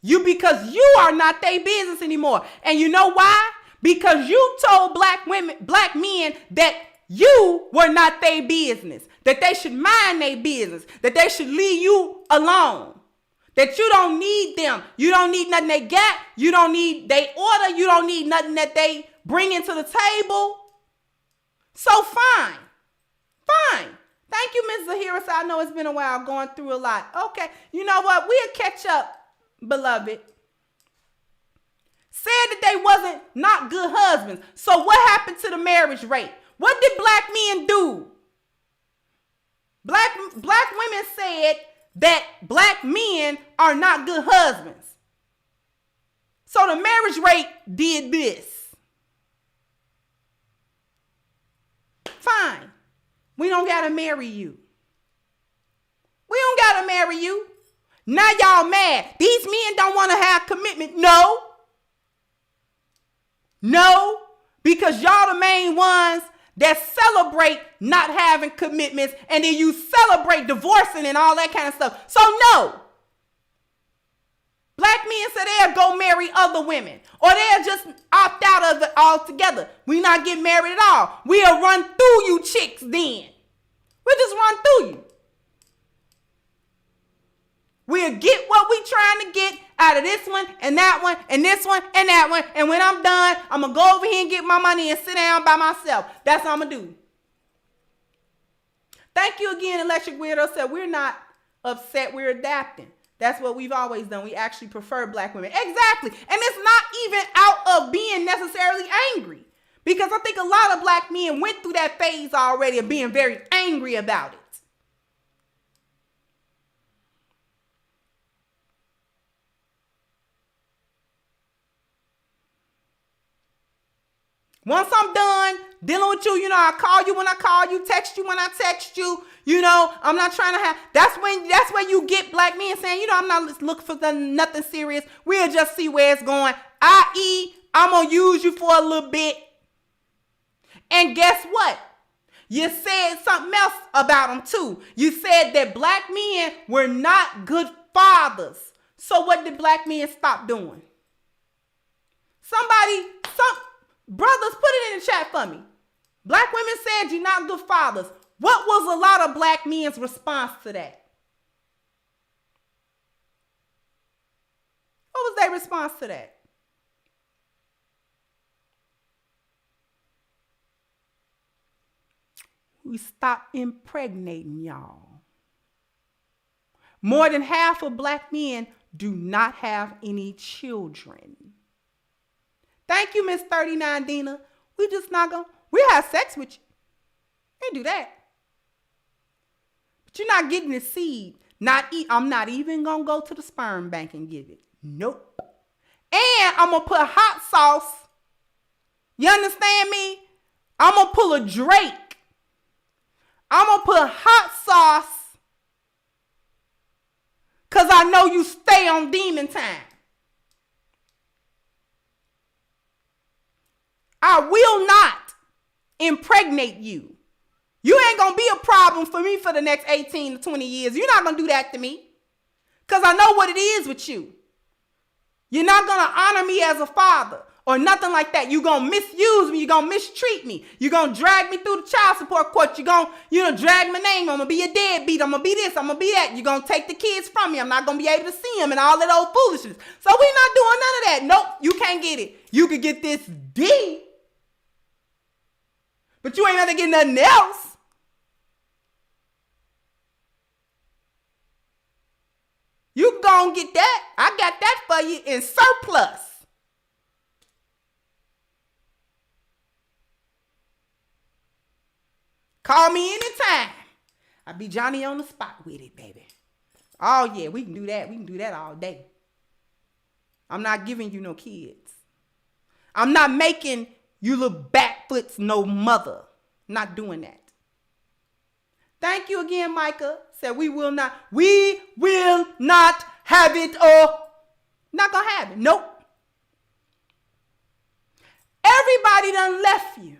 Because you are not their business anymore. And you know why? Because you told black men that you were not their business, that they should mind their business, that they should leave you alone, that you don't need them. You don't need nothing they got. You don't need they order. You don't need nothing that they bring into the table. So fine. Thank you, Ms. Zahira. So I know it's been a while going through a lot. Okay, you know what? We'll catch up, beloved. Said that they wasn't not good husbands. So what happened to the marriage rate? What did black men do? Black women said that black men are not good husbands. So the marriage rate did this. Fine. We don't got to marry you. We don't got to marry you. Now y'all mad. These men don't want to have commitment. No, because y'all the main ones that celebrate not having commitments, and then you celebrate divorcing and all that kind of stuff. So no. Black men say they'll go marry other women, or they'll just opt out of it altogether. We not get married at all. We'll run through you chicks then. We'll just run through you. We'll get what we trying to get out of this one and that one and this one and that one. And when I'm done, I'm going to go over here and get my money and sit down by myself. That's what I'm going to do. Thank you again, Electric Weirdo said we're not upset. We're adapting. That's what we've always done. We actually prefer black women. Exactly. And it's not even out of being necessarily angry. Because I think a lot of black men went through that phase already of being very angry about it. Once I'm done dealing with you, I call you when I call you, text you when I text you, I'm not trying to have, that's when you get black men saying, I'm not looking for nothing serious. We'll just see where it's going. I.e., I'm going to use you for a little bit. And guess what? You said something else about them too. You said that black men were not good fathers. So what did black men stop doing? Some brothers, put it in the chat for me. Black women said you're not good fathers. What was a lot of black men's response to that? What was their response to that? We stopped impregnating y'all. More than half of black men do not have any children. Thank you, Miss 39 Dina. We just not gonna, we have sex with you. We do that. But you're not getting the seed. I'm not even going to go to the sperm bank and get it. Nope. And I'm going to put hot sauce. You understand me? I'm going to pull a Drake. I'm going to put hot sauce because I know you stay on demon time. I will not impregnate you. You ain't going to be a problem for me for the next 18 to 20 years. You're not going to do that to me because I know what it is with you. You're not going to honor me as a father or nothing like that. You're going to misuse me. You're going to mistreat me. You're going to drag me through the child support court. You're going to drag my name. I'm going to be a deadbeat. I'm going to be this. I'm going to be that. You're going to take the kids from me. I'm not going to be able to see them and all that old foolishness. So we're not doing none of that. Nope, you can't get it. You could get this D, but you ain't going to get nothing else. You gon' get that. I got that for you in surplus. Call me anytime. I be Johnny on the spot with it, baby. Oh, yeah, we can do that. We can do that all day. I'm not giving you no kids. I'm not making you look backflips no mother. Not doing that. Thank you again, Micah. Said we will not have it or not gonna have it. Nope. Everybody done left you.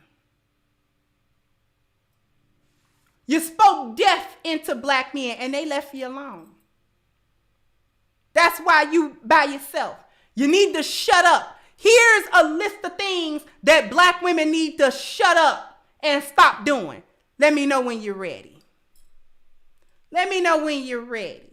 You spoke death into black men and they left you alone. That's why you by yourself. You need to shut up. Here's a list of things that black women need to shut up and stop doing. Let me know when you're ready. Let me know when you're ready.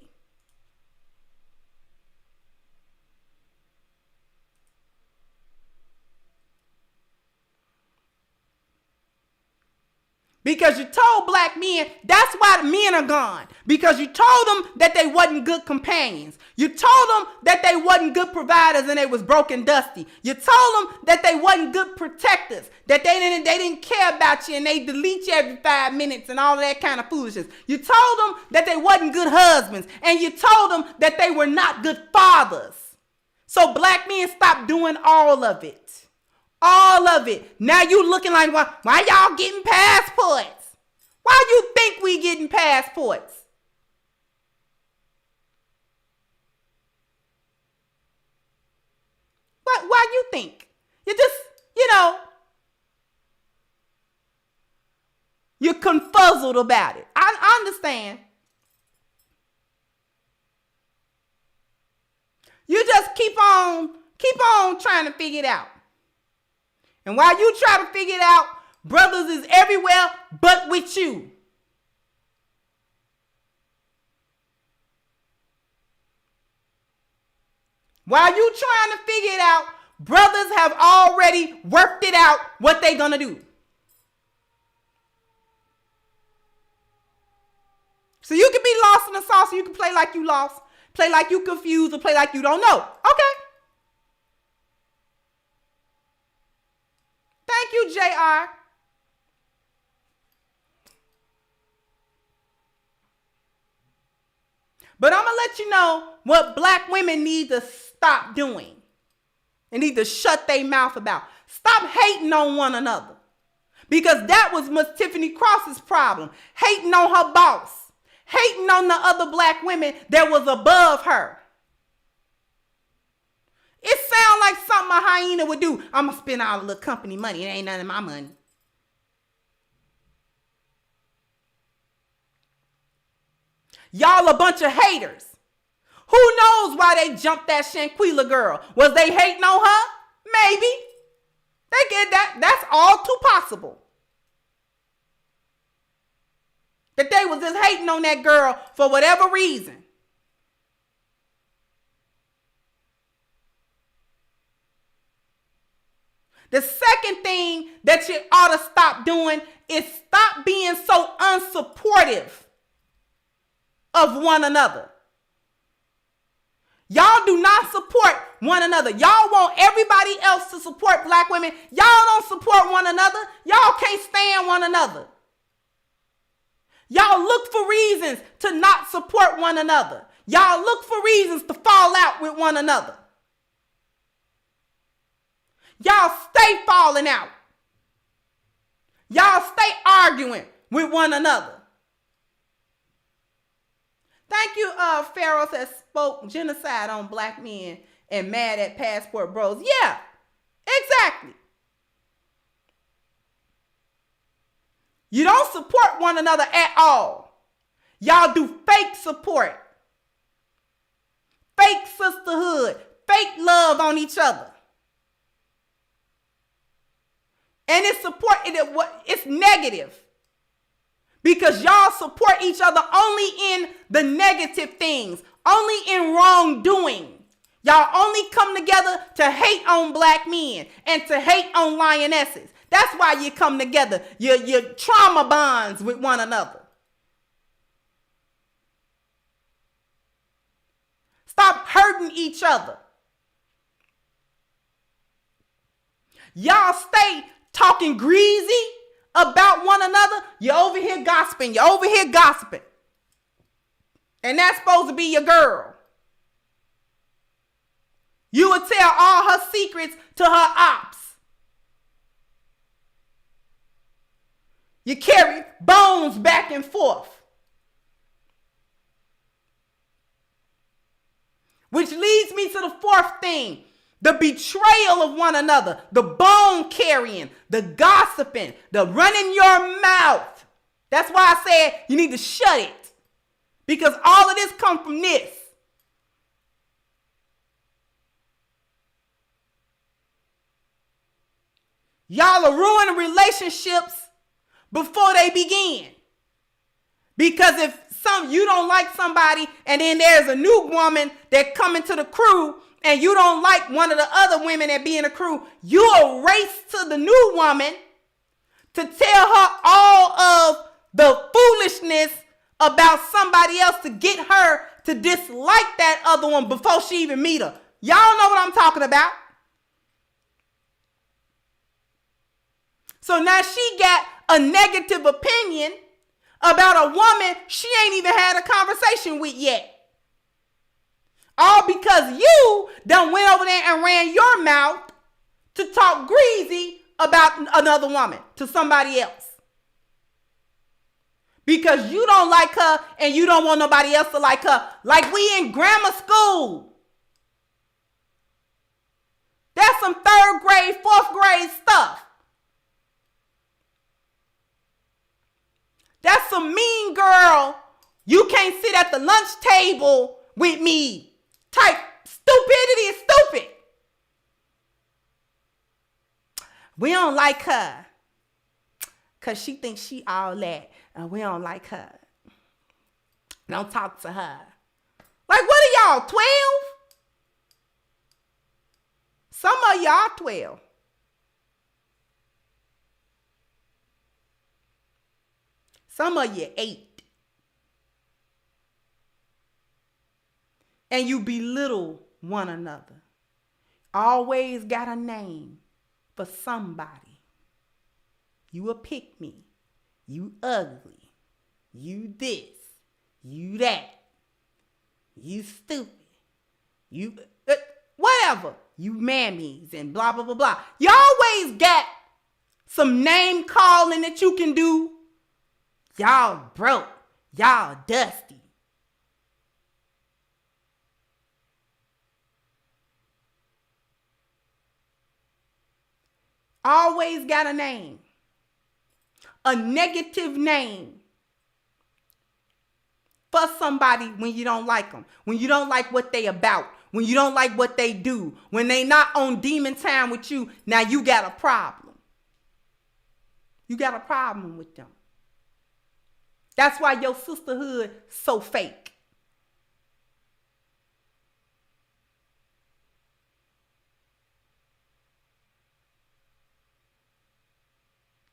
Because you told black men, that's why the men are gone. Because you told them that they wasn't good companions. You told them that they wasn't good providers and they was broke and dusty. You told them that they wasn't good protectors, that they didn't care about you and they delete you every 5 minutes and all of that kind of foolishness. You told them that they wasn't good husbands and you told them that they were not good fathers. So black men stopped doing all of it. All of it. Now you looking like, why y'all getting passports? Why you think we getting passports? Why you think? You just, you're confuzzled about it. I understand. You just keep on trying to figure it out. And while you try to figure it out, brothers is everywhere but with you. While you trying to figure it out, brothers have already worked it out what they gonna do. So you can be lost in the sauce, you can play like you lost, play like you confused, or play like you don't know. Okay. Thank you, JR. But I'm going to let you know what black women need to stop doing. They need to shut their mouth about. Stop hating on one another. Because that was Miss Tiffany Cross's problem. Hating on her boss. Hating on the other black women that was above her. It sounds like something a hyena would do. I'm going to spend all the company money. It ain't none of my money. Y'all a bunch of haters. Who knows why they jumped that Shanquella girl? Was they hating on her? Maybe. They get that. That's all too possible. That they was just hating on that girl for whatever reason. The second thing that you ought to stop doing is stop being so unsupportive of one another. Y'all do not support one another. Y'all want everybody else to support black women. Y'all don't support one another. Y'all can't stand one another. Y'all look for reasons to not support one another. Y'all look for reasons to fall out with one another. Y'all stay falling out. Y'all stay arguing with one another. Thank you, Pharaoh that spoke genocide on black men and mad at passport bros. Yeah, exactly. You don't support one another at all. Y'all do fake support, fake sisterhood, fake love on each other. And it's negative because y'all support each other only in the negative things, only in wrongdoing. Y'all only come together to hate on black men and to hate on lionesses. That's why you come together. Your trauma bonds with one another. Stop hurting each other. Y'all stay talking greasy about one another. You're over here gossiping. You're over here gossiping. And that's supposed to be your girl. You would tell all her secrets to her ops. You carry bones back and forth. Which leads me to the fourth thing. The betrayal of one another. The bone carrying. The gossiping. The running your mouth. That's why I said you need to shut it. Because all of this comes from this. Y'all are ruining relationships before they begin. Because if you don't like somebody and then there's a new woman that come into the crew and you don't like one of the other women that be in the crew, you'll race to the new woman to tell her all of the foolishness about somebody else to get her to dislike that other one before she even meet her. Y'all know what I'm talking about. So now she got a negative opinion about a woman she ain't even had a conversation with yet. All because you done went over there and ran your mouth to talk greasy about another woman to somebody else. Because you don't like her and you don't want nobody else to like her. Like we in grammar school. That's some 3rd grade, 4th grade stuff. That's some mean girl. You can't sit at the lunch table with me type stupidity is stupid. We don't like her because she thinks she all that. And we don't like her. Don't talk to her. Like, what are y'all, 12? Some of y'all 12. Some of you 8. And you belittle one another. Always got a name for somebody. You a pick me. You ugly. You this. You that. You stupid. You whatever. You mammies and blah, blah, blah, blah. You always got some name calling that you can do. Y'all broke. Y'all dusty. Always got a name. A negative name for somebody when you don't like them. When you don't like what they about. When you don't like what they do. When they not on demon time with you. Now you got a problem. You got a problem with them. That's why your sisterhood so fake.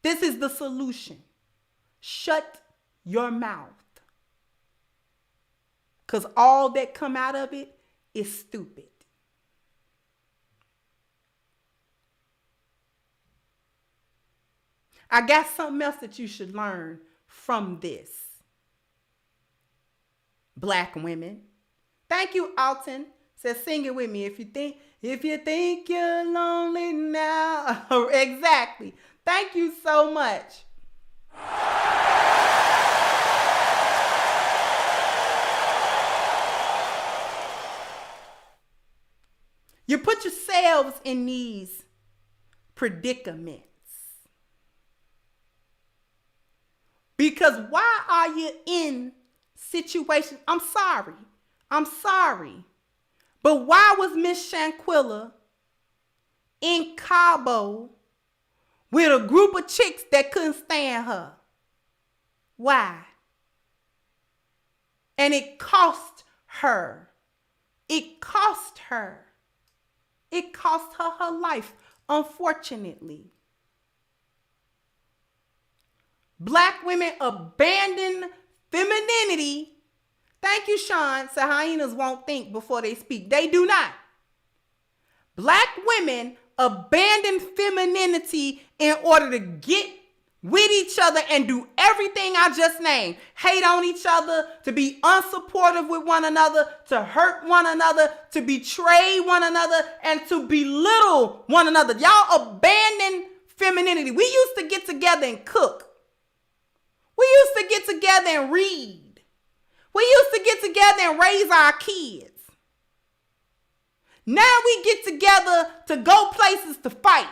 This is the solution. Shut your mouth. Because all that come out of it is stupid. I got something else that you should learn from this. Black women. Thank you, Alton. Says sing it with me. If you think you're lonely now. Exactly. Thank you so much. You put yourselves in these predicaments. Because why are you in situations? I'm sorry. But why was Miss Shanquella in Cabo with a group of chicks that couldn't stand her? Why? And it cost her. It cost her her life, unfortunately. Black women abandon femininity. Thank you, Sean. So hyenas won't think before they speak. They do not. Black women abandon femininity in order to get with each other and do everything I just named. Hate on each other, to be unsupportive with one another, to hurt one another, to betray one another, and to belittle one another. Y'all abandon femininity. We used to get together and cook. We used to get together and read. We used to get together and raise our kids. Now we get together to go places to fight.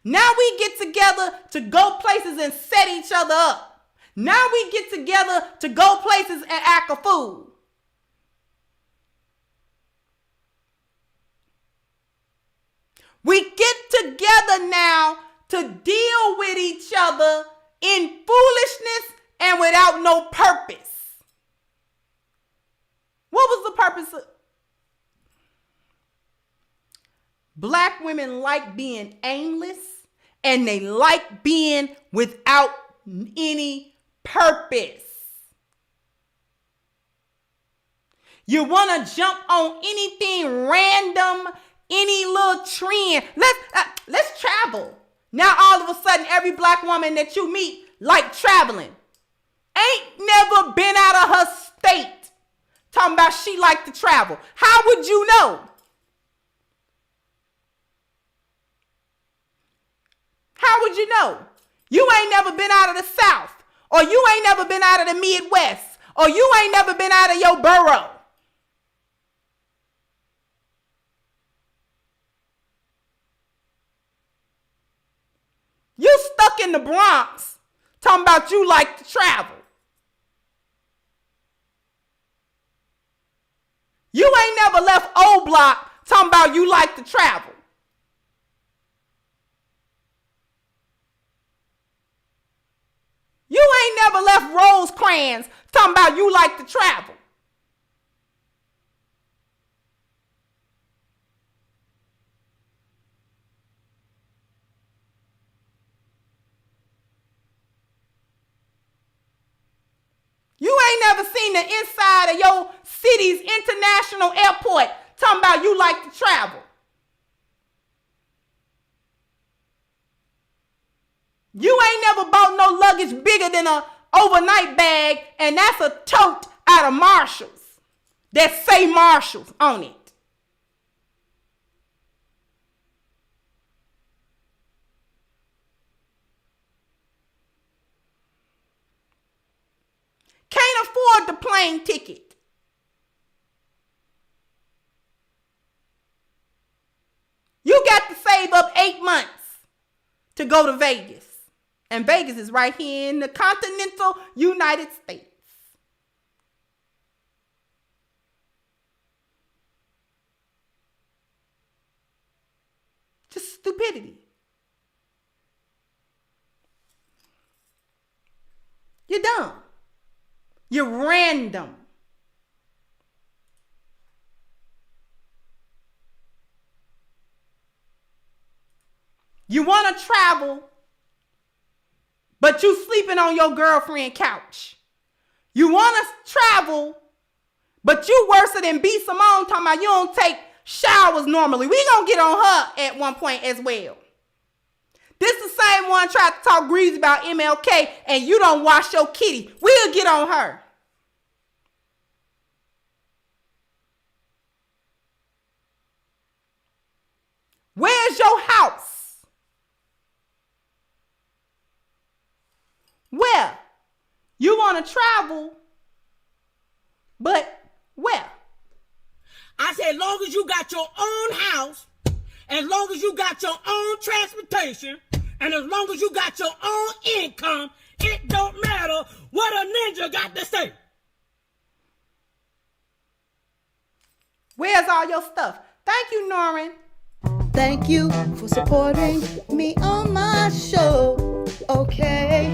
Now we get together to go places and set each other up. Now we get together to go places and act a fool. We get together now to deal with each other in foolishness and without no purpose. What was the purpose of? Black women like being aimless and they like being without any purpose. You want to jump on anything random, any little trend. Let's travel. Now all of a sudden every black woman that you meet like traveling. Ain't never been out of her state. Talking about she like to travel. How would you know? How would you know? You ain't never been out of the South, or you ain't never been out of the Midwest, or you ain't never been out of your borough. You stuck in the Bronx talking about you like to travel. You ain't never left O Block talking about you like to travel. You ain't never left Rosecrans talking about you like to travel. You ain't never seen the inside of your city's international airport talking about you like to travel. You ain't never bought no luggage bigger than an overnight bag, and that's a tote out of Marshalls that say Marshalls on it. Can't afford the plane ticket. You got to save up 8 months to go to Vegas. And Vegas is right here in the continental United States. Just stupidity. You're dumb. You're random. You want to travel, but you sleeping on your girlfriend's couch. You want to travel, but you worse than B. Simone talking about you don't take showers normally. We gonna get on her at one point as well. This the same one tried to talk greasy about MLK and you don't wash your kitty. We'll get on her. Where's your house? Where? You want to travel, but where? I said, as long as you got your own house, as long as you got your own transportation, and as long as you got your own income, it don't matter what a ninja got to say. Where's all your stuff? Thank you, Norman. Thank you for supporting me on my show. Okay.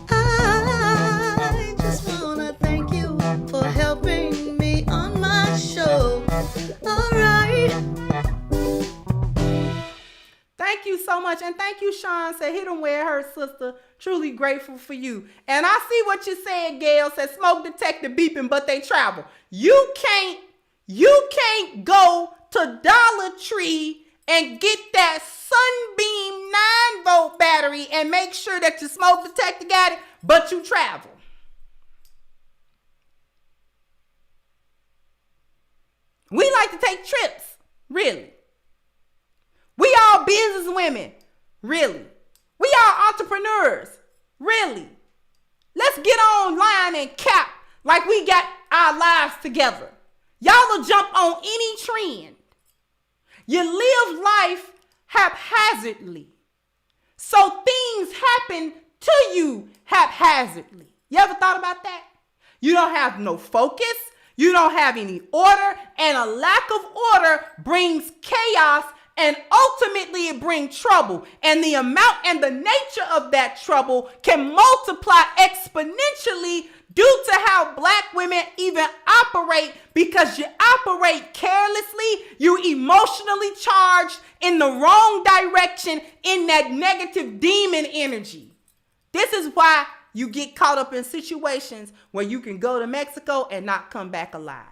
I just wanna thank you for helping me on my show. All right. Thank you so much. And thank you, Sean. Said, hit him where her sister. Truly grateful for you. And I see what you said, Gail. Said, smoke detector beeping, but they travel. You can't go to Dollar Tree and get that Sunbeam 9-volt battery and make sure that your smoke detector got it, but you travel. We like to take trips, really. We all business women, really. We all entrepreneurs, really. Let's get online and cap like we got our lives together. Y'all will jump on any trend. You live life haphazardly. So things happen to you haphazardly. You ever thought about that? You don't have no focus. You don't have any order. And a lack of order brings chaos, and ultimately it brings trouble. And the amount and the nature of that trouble can multiply exponentially due to how Black women even operate, because you operate carelessly, you emotionally charged in the wrong direction in that negative demon energy. This is why you get caught up in situations where you can go to Mexico and not come back alive.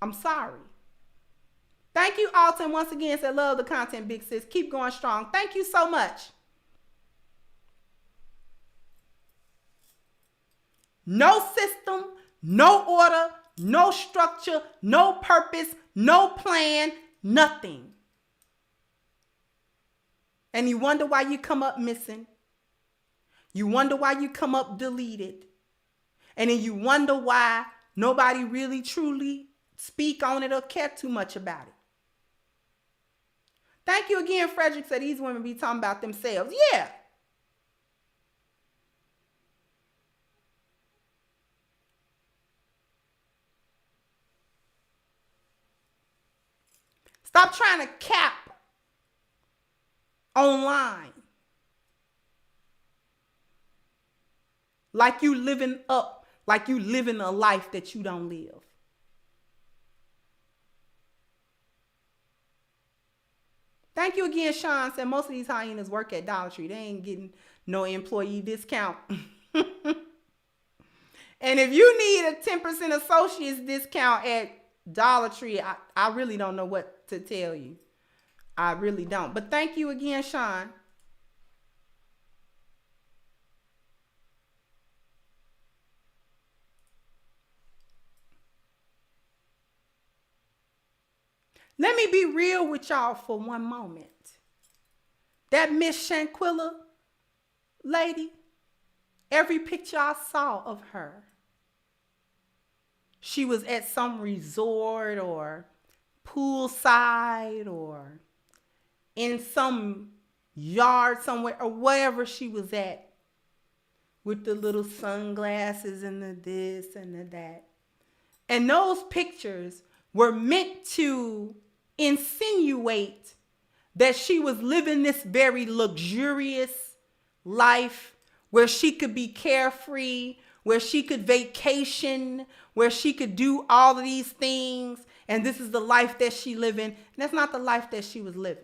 I'm sorry. Thank you, Alton. Once again, said love the content, big sis. Keep going strong. Thank you so much. No system, no order, no structure, no purpose, no plan, nothing. And you wonder why you come up missing. You wonder why you come up deleted. And then you wonder why nobody really truly speak on it or care too much about it. Thank you again, Frederick said these women be talking about themselves. Yeah. Stop trying to cap online. Like you living a life that you don't live. Thank you again, Sean. Said most of these hyenas work at Dollar Tree. They ain't getting no employee discount. And if you need a 10% associates discount at Dollar Tree, I really don't know what to tell you. I really don't. But thank you again, Sean. Let me be real with y'all for one moment. That Miss Shanquella lady, every picture I saw of her, she was at some resort or poolside or in some yard somewhere or wherever she was at, with the little sunglasses and the this and the that. And those pictures were meant to insinuate that she was living this very luxurious life where she could be carefree, where she could vacation, where she could do all of these things. And this is the life that she living. And that's not the life that she was living.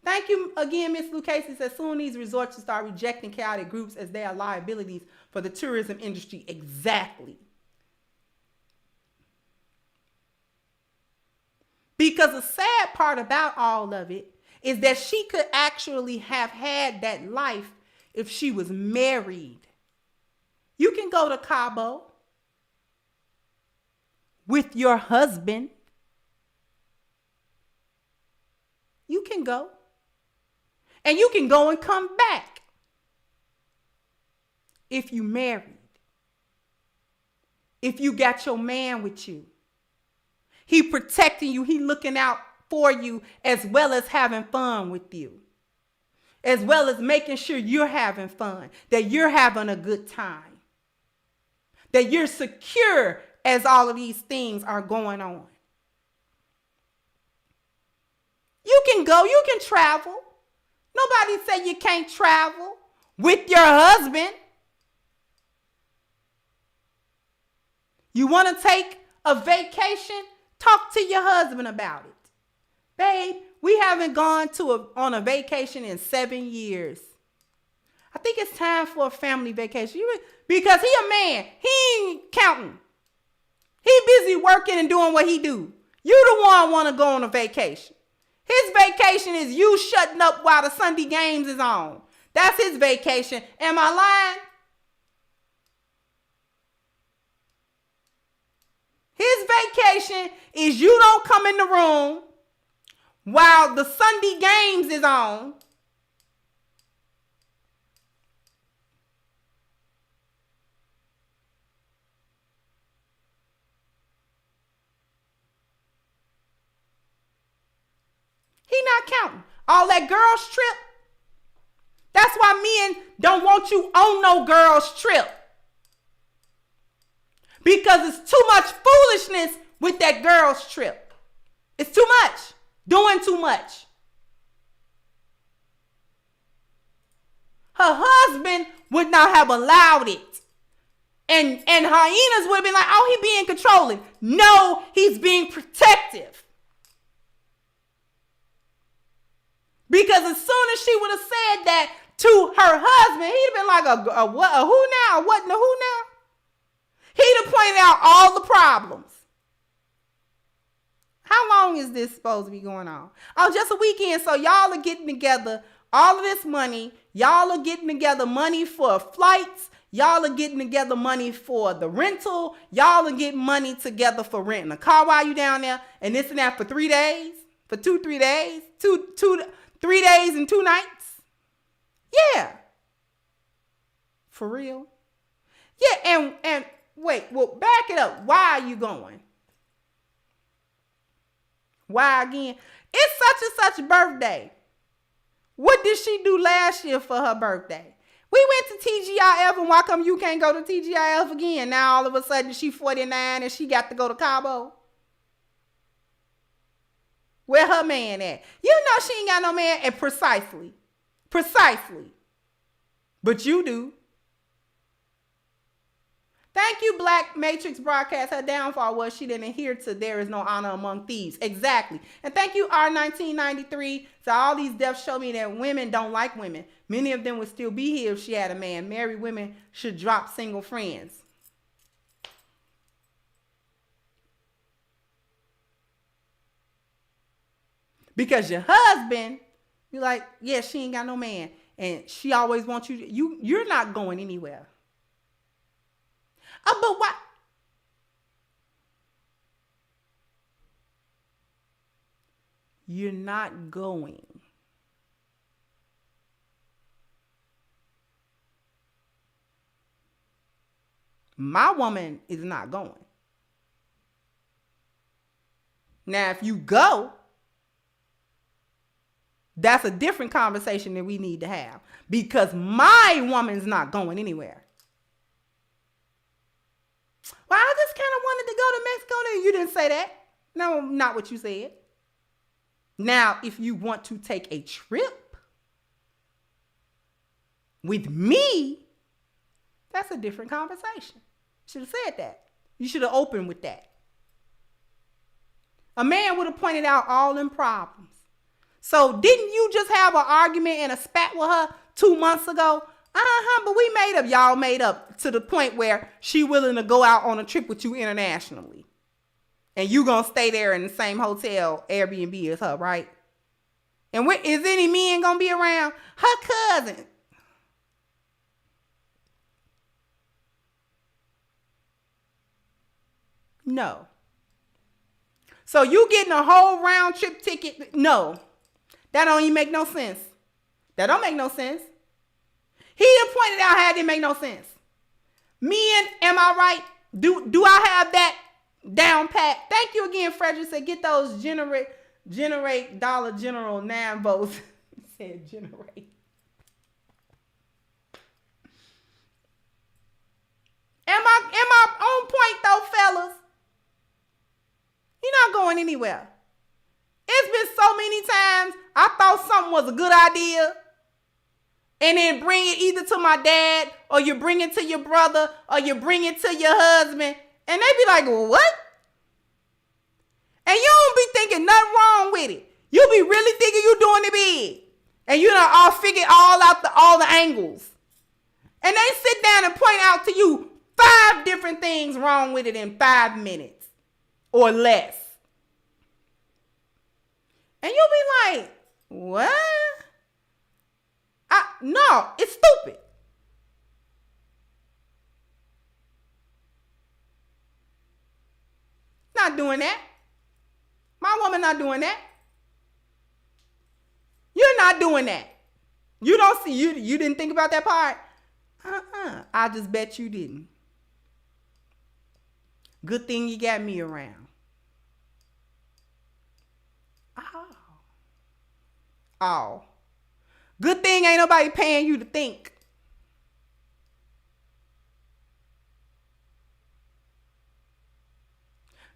Thank you again, Miss Lucchese. Says soon these resorts will start rejecting chaotic groups as they are liabilities for the tourism industry. Exactly. Because the sad part about all of it is that she could actually have had that life if she was married. You can go to Cabo, with your husband, you can go. And you can go and come back. If you married. If you got your man with you. He protecting you. He looking out for you as well as having fun with you. As well as making sure you're having fun. That you're having a good time. That you're secure as all of these things are going on. You can go. You can travel. Nobody say you can't travel with your husband. You want to take a vacation? Talk to your husband about it. Babe, we haven't gone on a vacation in 7 years. I think it's time for a family vacation. Because he a man. He ain't counting. He busy working and doing what he do. You the one want to go on a vacation. His vacation is you shutting up while the Sunday games is on. That's his vacation. Am I lying? His vacation is you don't come in the room while the Sunday games is on. He not counting. All that girls trip. That's why men don't want you on no girls trip. Because it's too much foolishness with that girls trip. It's too much. Doing too much. Her husband would not have allowed it. And hyenas would have been like, oh, he being controlling. No, he's being protective. Because as soon as she would have said that to her husband, he'd have been like, a what, a who now? What in the who now? He'd have pointed out all the problems. How long is this supposed to be going on? Oh, just a weekend. So y'all are getting together all of this money. Y'all are getting together money for flights. Y'all are getting together money for the rental. Y'all are getting money together for renting a car while you down there. And this and that for 3 days. For 3 days. 3 days and 2 nights. Yeah. For real. Yeah, and wait, well, back it up. Why are you going? Why again? It's such and such birthday. What did she do last year for her birthday? We went to TGIF, and why come you can't go to TGIF again? Now all of a sudden she 49 and she got to go to Cabo. Where her man at? You know she ain't got no man. And precisely. But you do. Thank you, Black Matrix Broadcast. Her downfall was she didn't adhere to there is no honor among thieves. Exactly. And thank you, R1993. So all these deaths show me that women don't like women. Many of them would still be here if she had a man. Married women should drop single friends. Because your husband, you're like, yeah, she ain't got no man. And she always wants you're not going anywhere. But why? You're not going. My woman is not going. Now, if you go, that's a different conversation that we need to have. Because my woman's not going anywhere. Well, I just kind of wanted to go to Mexico. You didn't say that. No, not what you said. Now, if you want to take a trip with me, that's a different conversation. Should have said that. You should have opened with that. A man would have pointed out all them problems. So didn't you just have an argument and a spat with her 2 months ago? But we made up. Y'all made up to the point where she willing to go out on a trip with you internationally. And you gonna stay there in the same hotel, Airbnb as her, right? And is any men gonna be around? Her cousin. No. So you getting a whole round trip ticket? No, that don't even make no sense. That don't make no sense. He done pointed out how it didn't make no sense. Men, am I right? Do I have that down pat? Thank you again, Frederick said, get those generate Dollar General 9 votes. He said generate. Am I on point though, fellas? You're not going anywhere. It's been so many times I thought something was a good idea, and then bring it either to my dad, or you bring it to your brother, or you bring it to your husband, and they be like, what? And you don't be thinking nothing wrong with it. You be really thinking you doing it big. And you done all figured all the angles. And they sit down and point out to you 5 different things wrong with it in 5 minutes or less. And you'll be like, what? No, it's stupid. Not doing that. My woman not doing that. You're not doing that. You don't see, you didn't think about that part? I just bet you didn't. Good thing you got me around. Oh. Good thing ain't nobody paying you to think.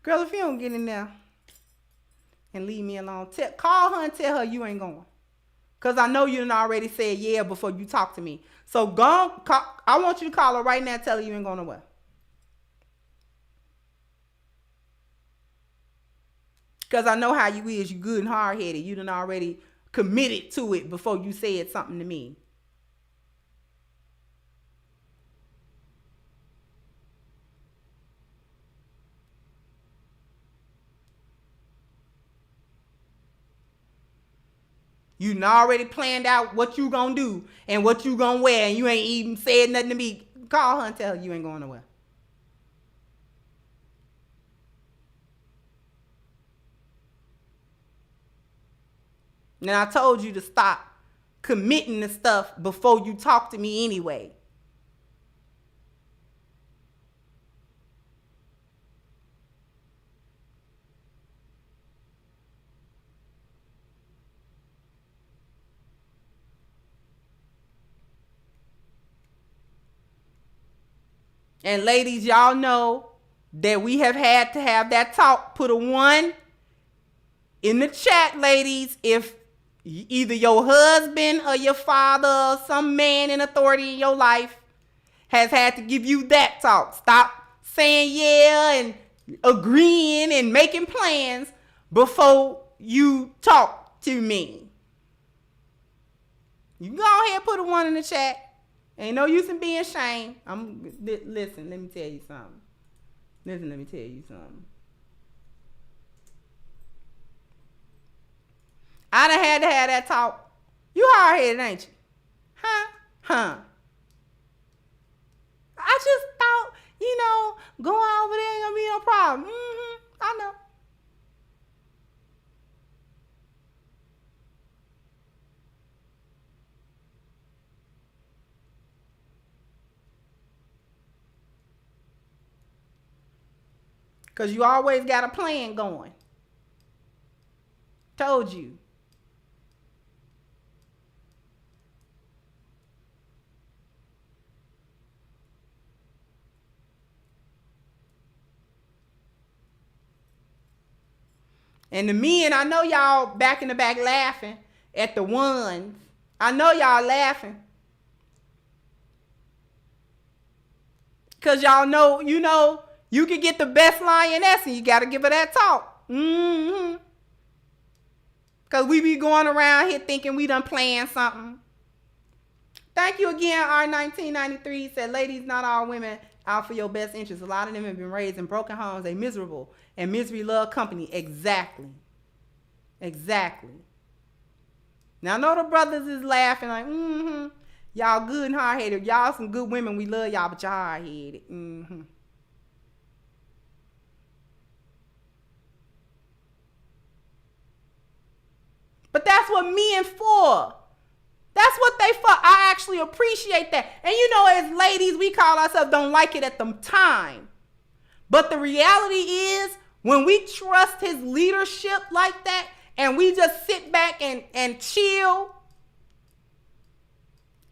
Girl, if you don't get in there and leave me alone, call her and tell her you ain't going. Because I know you done already said yeah before you talk to me. So I want you to call her right now and tell her you ain't going nowhere. Because I know how you is. You good and hard-headed. You done already committed to it before you said something to me. You done already planned out what you gonna do and what you gonna wear, and you ain't even said nothing to me. Call her and tell her you ain't going nowhere. Now, I told you to stop committing to stuff before you talk to me anyway. And ladies, y'all know that we have had to have that talk. Put a 1 in the chat, ladies, if either your husband or your father or some man in authority in your life has had to give you that talk. Stop saying yeah and agreeing and making plans before you talk to me. You can go ahead and put a 1 in the chat. Ain't no use in being ashamed. Listen, let me tell you something. I done had to have that talk. You hard-headed, ain't you? Huh? I just thought, going over there ain't gonna be no problem. I know. Because you always got a plan going. Told you. And the men, I know y'all back in the back laughing at the ones. I know y'all laughing. Because y'all know, you can get the best lioness and you got to give her that talk. Because we be going around here thinking we done planned something. Thank you again, R1993 said, ladies, not all women out for your best interest. A lot of them have been raised in broken homes. They miserable. And misery love company. Exactly. Now, I know the brothers is laughing like, y'all good and hard-headed. Y'all some good women. We love y'all, but y'all hard-headed. But that's what men for. That's what they for. I actually appreciate that. And you know, as ladies, we call ourselves don't like it at the time. But the reality is, when we trust his leadership like that, and we just sit back and chill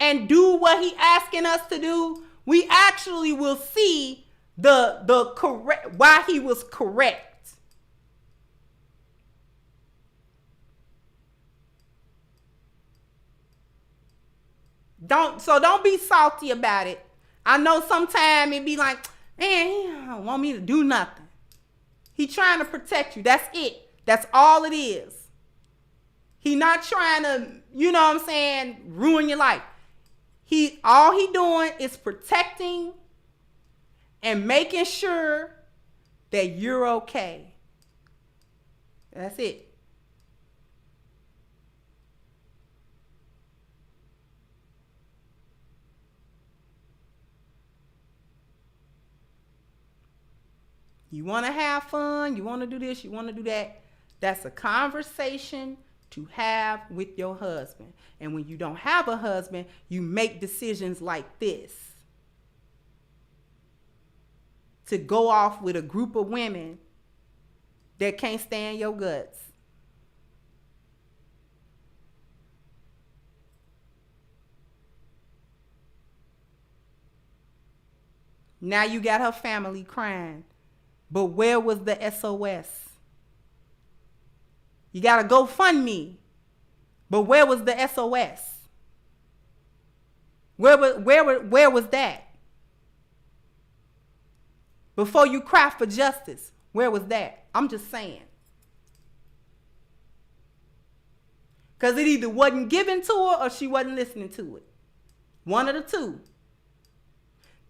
and do what he asking us to do, we actually will see the correct, why he was correct. Don't be salty about it. I know sometimes it be like, man, he don't want me to do nothing. He trying to protect you. That's it. That's all it is. He not trying to, you know what I'm saying, ruin your life. All he doing is protecting and making sure that you're okay. That's it. You want to have fun, you want to do this, you want to do that. That's a conversation to have with your husband. And when you don't have a husband, you make decisions like this. To go off with a group of women that can't stand your guts. Now you got her family crying. But where was the SOS? You got to GoFundMe. But where was the SOS? Where was that? Before you cry for justice, where was that? I'm just saying. Because it either wasn't given to her or she wasn't listening to it. One of the two.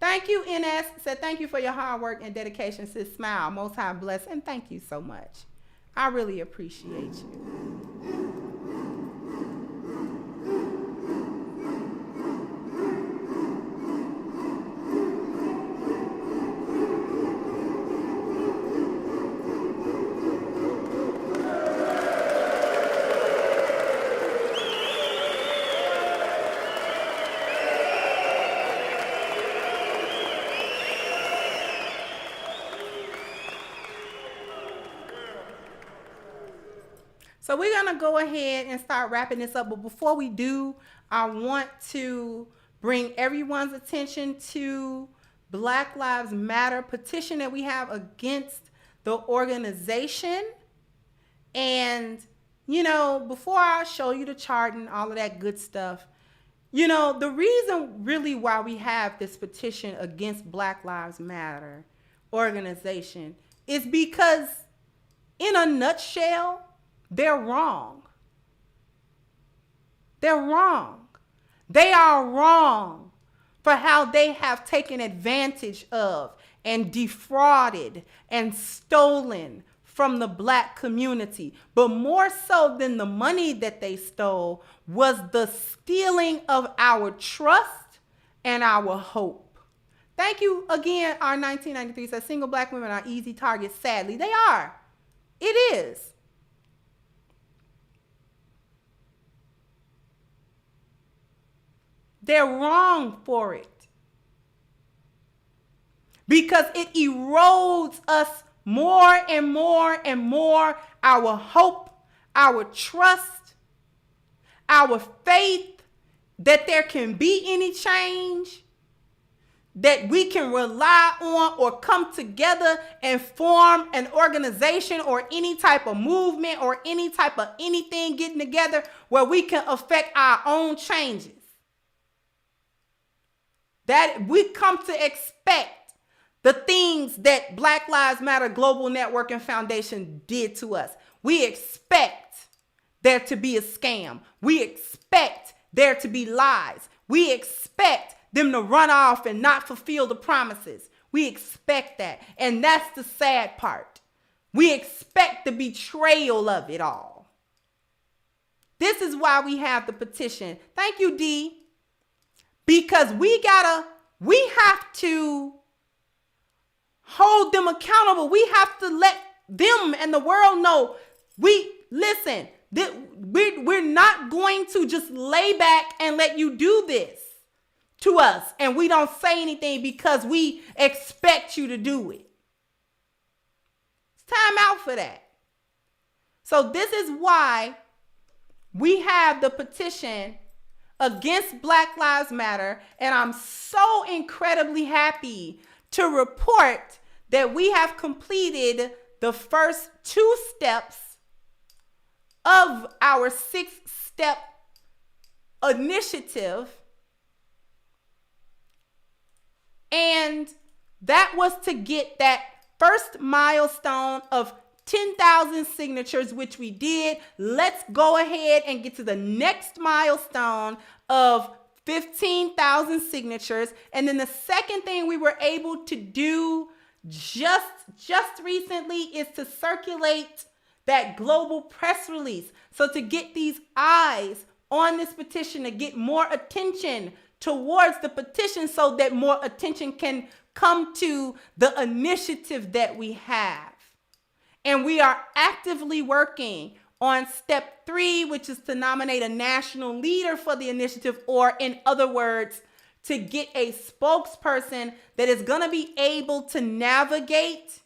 Thank you, NS. Said thank you for your hard work and dedication. Sis, smile. Most High bless. And thank you so much. I really appreciate you. So we're going to go ahead and start wrapping this up. But before we do, I want to bring everyone's attention to Black Lives Matter petition that we have against the organization. And, you know, before I show you the chart and all of that good stuff, you know, the reason really why we have this petition against Black Lives Matter organization is because, in a nutshell, they're wrong. They're wrong. They are wrong for how they have taken advantage of and defrauded and stolen from the Black community. But more so than the money that they stole was the stealing of our trust and our hope. Thank you again, our 1993 says single Black women are easy targets. Sadly, they are. It is. They're wrong for it. Because it erodes us more and more and more, our hope, our trust, our faith that there can be any change, that we can rely on or come together and form an organization or any type of movement or any type of anything getting together where we can affect our own changes. That we come to expect the things that Black Lives Matter Global Network and Foundation did to us. We expect there to be a scam. We expect there to be lies. We expect them to run off and not fulfill the promises. We expect that. And that's the sad part. We expect the betrayal of it all. This is why we have the petition. Thank you, D. Because we have to hold them accountable. We have to let them and the world know, we We're not going to just lay back and let you do this to us, and we don't say anything because we expect you to do it. It's time out for that. So this is why we have the petition against Black Lives Matter, and I'm so incredibly happy to report that we have completed the first 2 steps of our 6-step initiative. And that was to get that first milestone of 10,000 signatures, which we did. Let's go ahead and get to the next milestone of 15,000 signatures. And then the second thing we were able to do just recently is to circulate that global press release. So to get these eyes on this petition, to get more attention towards the petition so that more attention can come to the initiative that we have. And we are actively working on step 3, which is to nominate a national leader for the initiative, or in other words, to get a spokesperson that is going to be able to navigate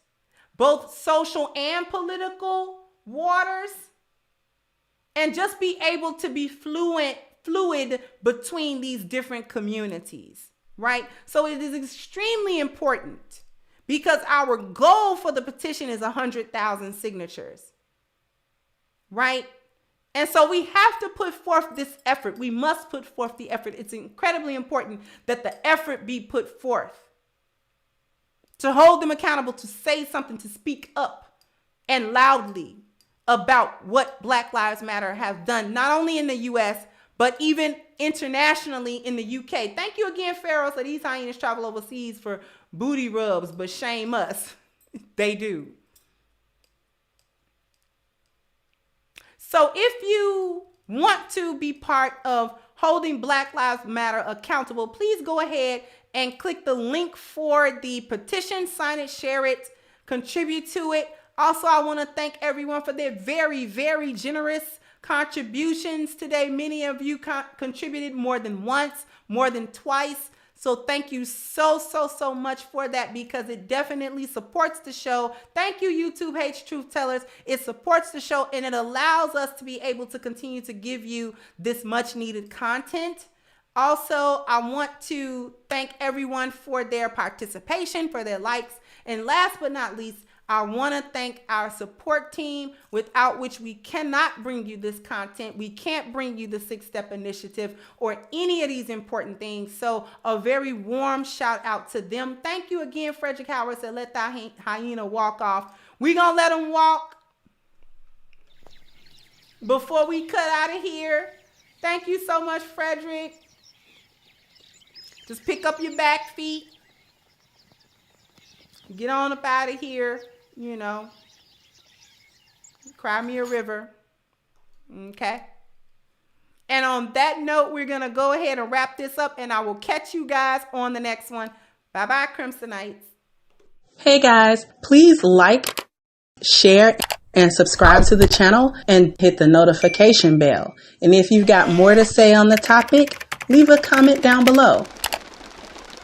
both social and political waters and just be able to be fluid between these different communities, right? So it is extremely important because our goal for the petition is 100,000 signatures, right? And so we have to put forth this effort. We must put forth the effort. It's incredibly important that the effort be put forth to hold them accountable, to say something, to speak up and loudly about what Black Lives Matter have done, not only in the U.S., but even internationally in the UK. Thank you again, Pharaoh. So these hyenas travel overseas for booty rubs, but shame us. They do. So if you want to be part of holding Black Lives Matter accountable, please go ahead and click the link for the petition, sign it, share it, contribute to it. Also, I want to thank everyone for their very, very generous contributions today. Many of you contributed more than once, more than twice. So thank you so much for that, because it definitely supports the show. Thank you, YouTube Hates Truth Tellers. It supports the show and it allows us to be able to continue to give you this much needed content. Also, I want to thank everyone for their participation, for their likes. And last but not least, I want to thank our support team, without which we cannot bring you this content. We can't bring you the 6-step initiative or any of these important things. So a very warm shout out to them. Thank you again, Frederick Howard said, let that hyena walk off. We're going to let him walk before we cut out of here. Thank you so much, Frederick. Just pick up your back feet. Get on up out of here. You know, cry me a river. Okay. And on that note, we're going to go ahead and wrap this up, and I will catch you guys on the next one. Bye-bye, Crimsonites. Hey guys, please like, share, and subscribe to the channel and hit the notification bell. And if you've got more to say on the topic, leave a comment down below.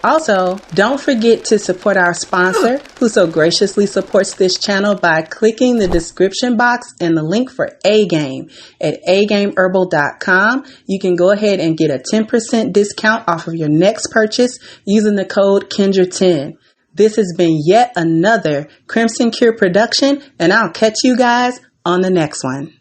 Also, don't forget to support our sponsor, who so graciously supports this channel by clicking the description box and the link for A-Game at agameherbal.com. You can go ahead and get a 10% discount off of your next purchase using the code Kendra10. This has been yet another Crimson Cure production, and I'll catch you guys on the next one.